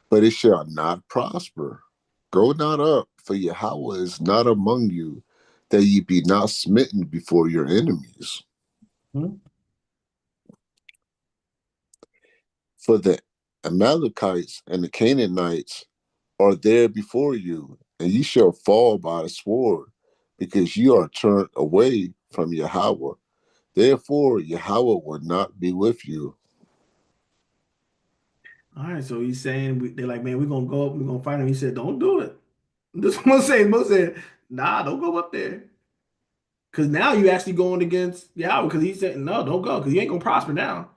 [SPEAKER 2] but it shall not prosper. Go not up, for Yahweh is not among you, that ye be not smitten before your enemies.
[SPEAKER 1] right.
[SPEAKER 2] For the Amalekites and the Canaanites are there before you, and ye shall fall by the sword, because ye are turned away from Yahweh. Therefore, Yahweh will not be with you.
[SPEAKER 1] All right, so he's saying they're like, man, we're gonna go up, we're gonna fight him. He said, don't do it. This one saying, Mo said, nah, don't go up there. Cause now you actually going against Yahweh, because he said, no, don't go, because you ain't gonna prosper now.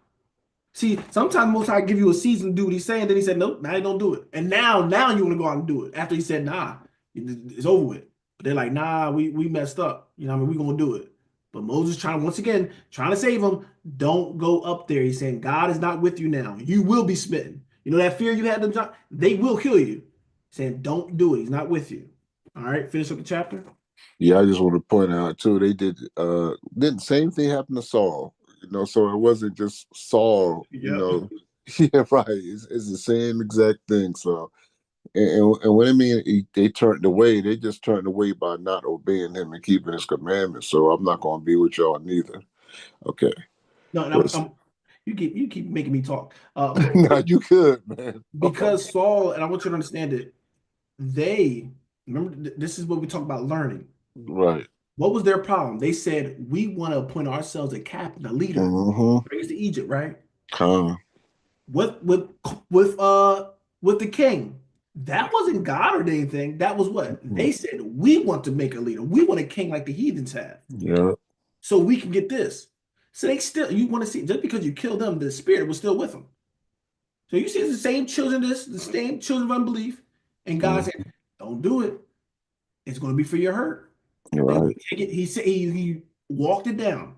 [SPEAKER 1] See, sometimes Most High give you a season to do what he's saying, then he said, nope, now you don't do it. And now you want to go out and do it. After he said, nah, it's over with. But they're like, nah, we messed up. You know what I mean? We're gonna do it. But Moses once again, trying to save him, don't go up there. He's saying, God is not with you now. You will be smitten. You know that fear you had them, they will kill you. Saying, don't do it. He's not with you. All right, finish up the chapter.
[SPEAKER 2] Yeah, I just want to point out too, they did the same thing happen to Saul, you know, so it wasn't just Saul, you
[SPEAKER 1] Yep.
[SPEAKER 2] know. Yeah, right. It's the same exact thing. So and when I mean they turned away, they just turned away by not obeying him and keeping his commandments. So I'm not gonna be with y'all neither. Okay.
[SPEAKER 1] No, and
[SPEAKER 2] Verse.
[SPEAKER 1] you keep making me talk.
[SPEAKER 2] No, you could, man. Oh,
[SPEAKER 1] Because Saul, and I want you to understand it, they remember this is what we talk about learning.
[SPEAKER 2] right.
[SPEAKER 1] What was their problem? They said we want to appoint ourselves a captain, a leader,
[SPEAKER 2] Mm-hmm.
[SPEAKER 1] bring us to Egypt, right?
[SPEAKER 2] Con.
[SPEAKER 1] With with with uh with the king. That wasn't God or anything. That was what they said. We want to make a leader. We want a king like the heathens have,
[SPEAKER 2] Yeah.
[SPEAKER 1] so we can get this. So they still you want to see just because you killed them, the spirit was still with them. So you see the same children, the same children of unbelief, and God said,
[SPEAKER 2] Mm-hmm.
[SPEAKER 1] "Don't do it. It's going to be for your hurt." They
[SPEAKER 2] Right.
[SPEAKER 1] wouldn't take it. He said he walked it down.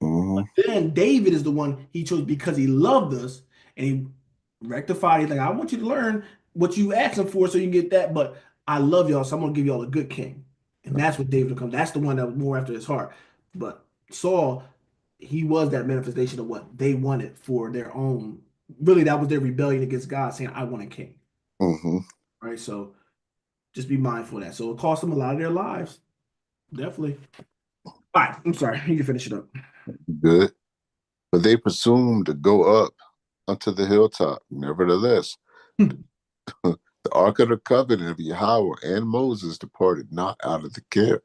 [SPEAKER 1] But
[SPEAKER 2] Mm-hmm.
[SPEAKER 1] then David is the one he chose because he loved us and he rectified. He's like, I want you to learn what you asked him for so you can get that. But I love y'all, so I'm gonna give y'all a good king. And that's what David becomes. That's the one that was more after his heart. But Saul, he was that manifestation of what they wanted for their own. Really, that was their rebellion against God, saying, I want a king.
[SPEAKER 2] Mm-hmm.
[SPEAKER 1] Right. So just be mindful of that. So it cost them a lot of their lives. Definitely. All right. I'm sorry. You can finish it up.
[SPEAKER 2] Good. But they presumed to go up unto the hilltop. Nevertheless, the ark of the covenant of Yahweh and Moses departed not out of the camp.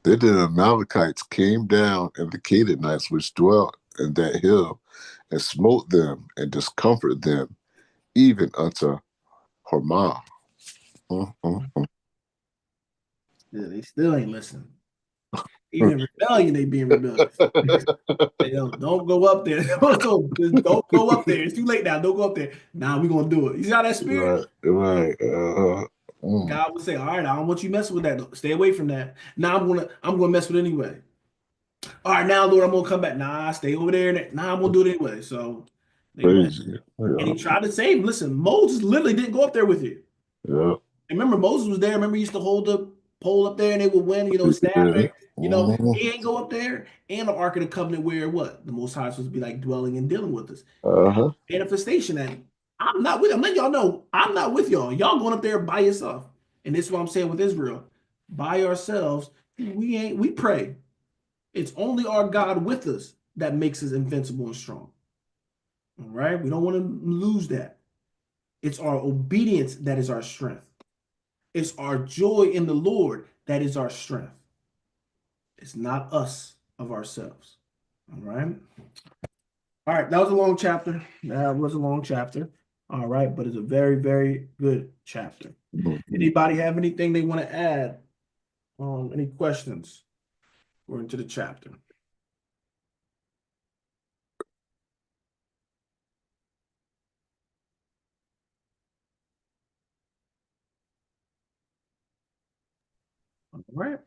[SPEAKER 2] Then the Amalekites came down, and the Canaanites which dwelt in that hill, and smote them and discomforted them, even unto Hormah.
[SPEAKER 1] Yeah, they still ain't listening. Even rebellion, they being rebellious. They don't go up there. Just don't go up there. It's too late now. Don't go up there. Nah, we're gonna do it. You see how that spirit?
[SPEAKER 2] Right.
[SPEAKER 1] God would say, all right, I don't want you messing with that. Stay away from that. Now I'm gonna mess with it anyway. All right, now Lord, I'm gonna come back. Nah, stay over there. Nah, I'm gonna do it anyway. So they went.
[SPEAKER 2] Crazy.
[SPEAKER 1] And he tried to save him. Listen, Moses literally didn't go up there with you.
[SPEAKER 2] Yeah.
[SPEAKER 1] Remember, Moses was there. Remember, he used to hold the pole up there and they would win,
[SPEAKER 2] Yeah.
[SPEAKER 1] stabbing. He ain't go up there. And the Ark of the Covenant, where what? The Most High is supposed to be like dwelling and dealing with us.
[SPEAKER 2] Uh-huh.
[SPEAKER 1] Manifestation. And I'm not with, I'm letting y'all know, I'm not with y'all. Y'all going up there by yourself. And this is what I'm saying with Israel. By ourselves, we pray. It's only our God with us that makes us invincible and strong. All right? We don't want to lose that. It's our obedience that is our strength. It's our joy in the Lord that is our strength. It's not us of ourselves. All right. All right. That was a long chapter. That was a long chapter. All right. But it's a very, very good chapter. Anybody have anything they want to add? Any questions? We're into the chapter. All right.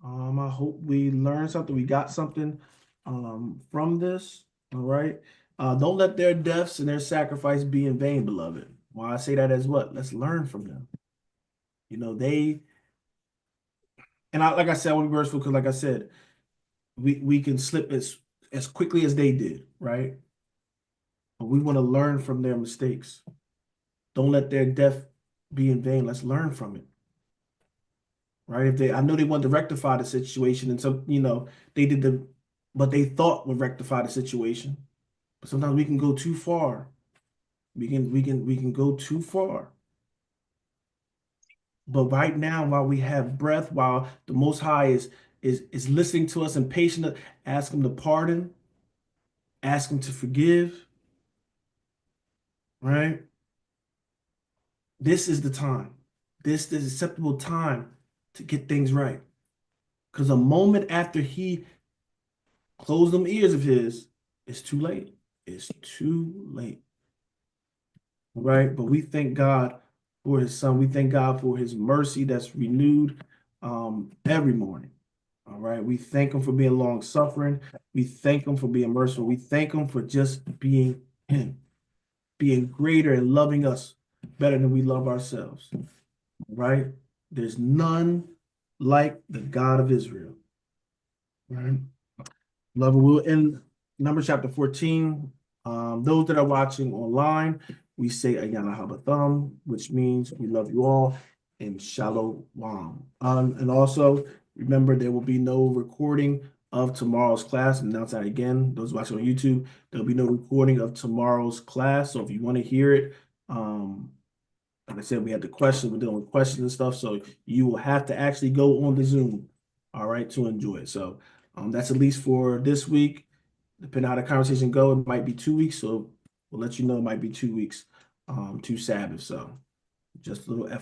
[SPEAKER 1] I hope we learned something. We got something from this. All right. Don't let their deaths and their sacrifice be in vain, beloved. Why I say that as what? Let's learn from them. They and like I said, I want to be merciful because, like I said, we can slip as quickly as they did, right? But we want to learn from their mistakes. Don't let their death be in vain. Let's learn from it. Right? I know they wanted to rectify the situation, and so they did but they thought would rectify the situation. But sometimes we can go too far. We can go too far. But right now, while we have breath, while the Most High is listening to us and patient, ask Him to pardon, ask Him to forgive. Right? This is the time. This is acceptable time to get things right. Because a moment after He closed them ears of His, it's too late. It's too late. Right? But we thank God for His Son. We thank God for His mercy that's renewed every morning. All right. We thank Him for being long suffering. We thank Him for being merciful. We thank Him for just being Him, being greater and loving us better than we love ourselves. Right? There's none like the God of Israel. Right? Love, we'll end Numbers chapter 14. Those that are watching online, we say Ayana Habatham, which means we love you all, and Shalom. And also, remember, there will be no recording of tomorrow's class. And announce that again. Those watching on YouTube, there'll be no recording of tomorrow's class. So if you want to hear it, like I said, we had the questions, we're dealing with questions and stuff. So you will have to actually go on the Zoom, all right, to enjoy it. So that's at least for this week. Depending on how the conversation go, it might be 2 weeks. So we'll let you know it might be 2 weeks to Sabbath. So just a little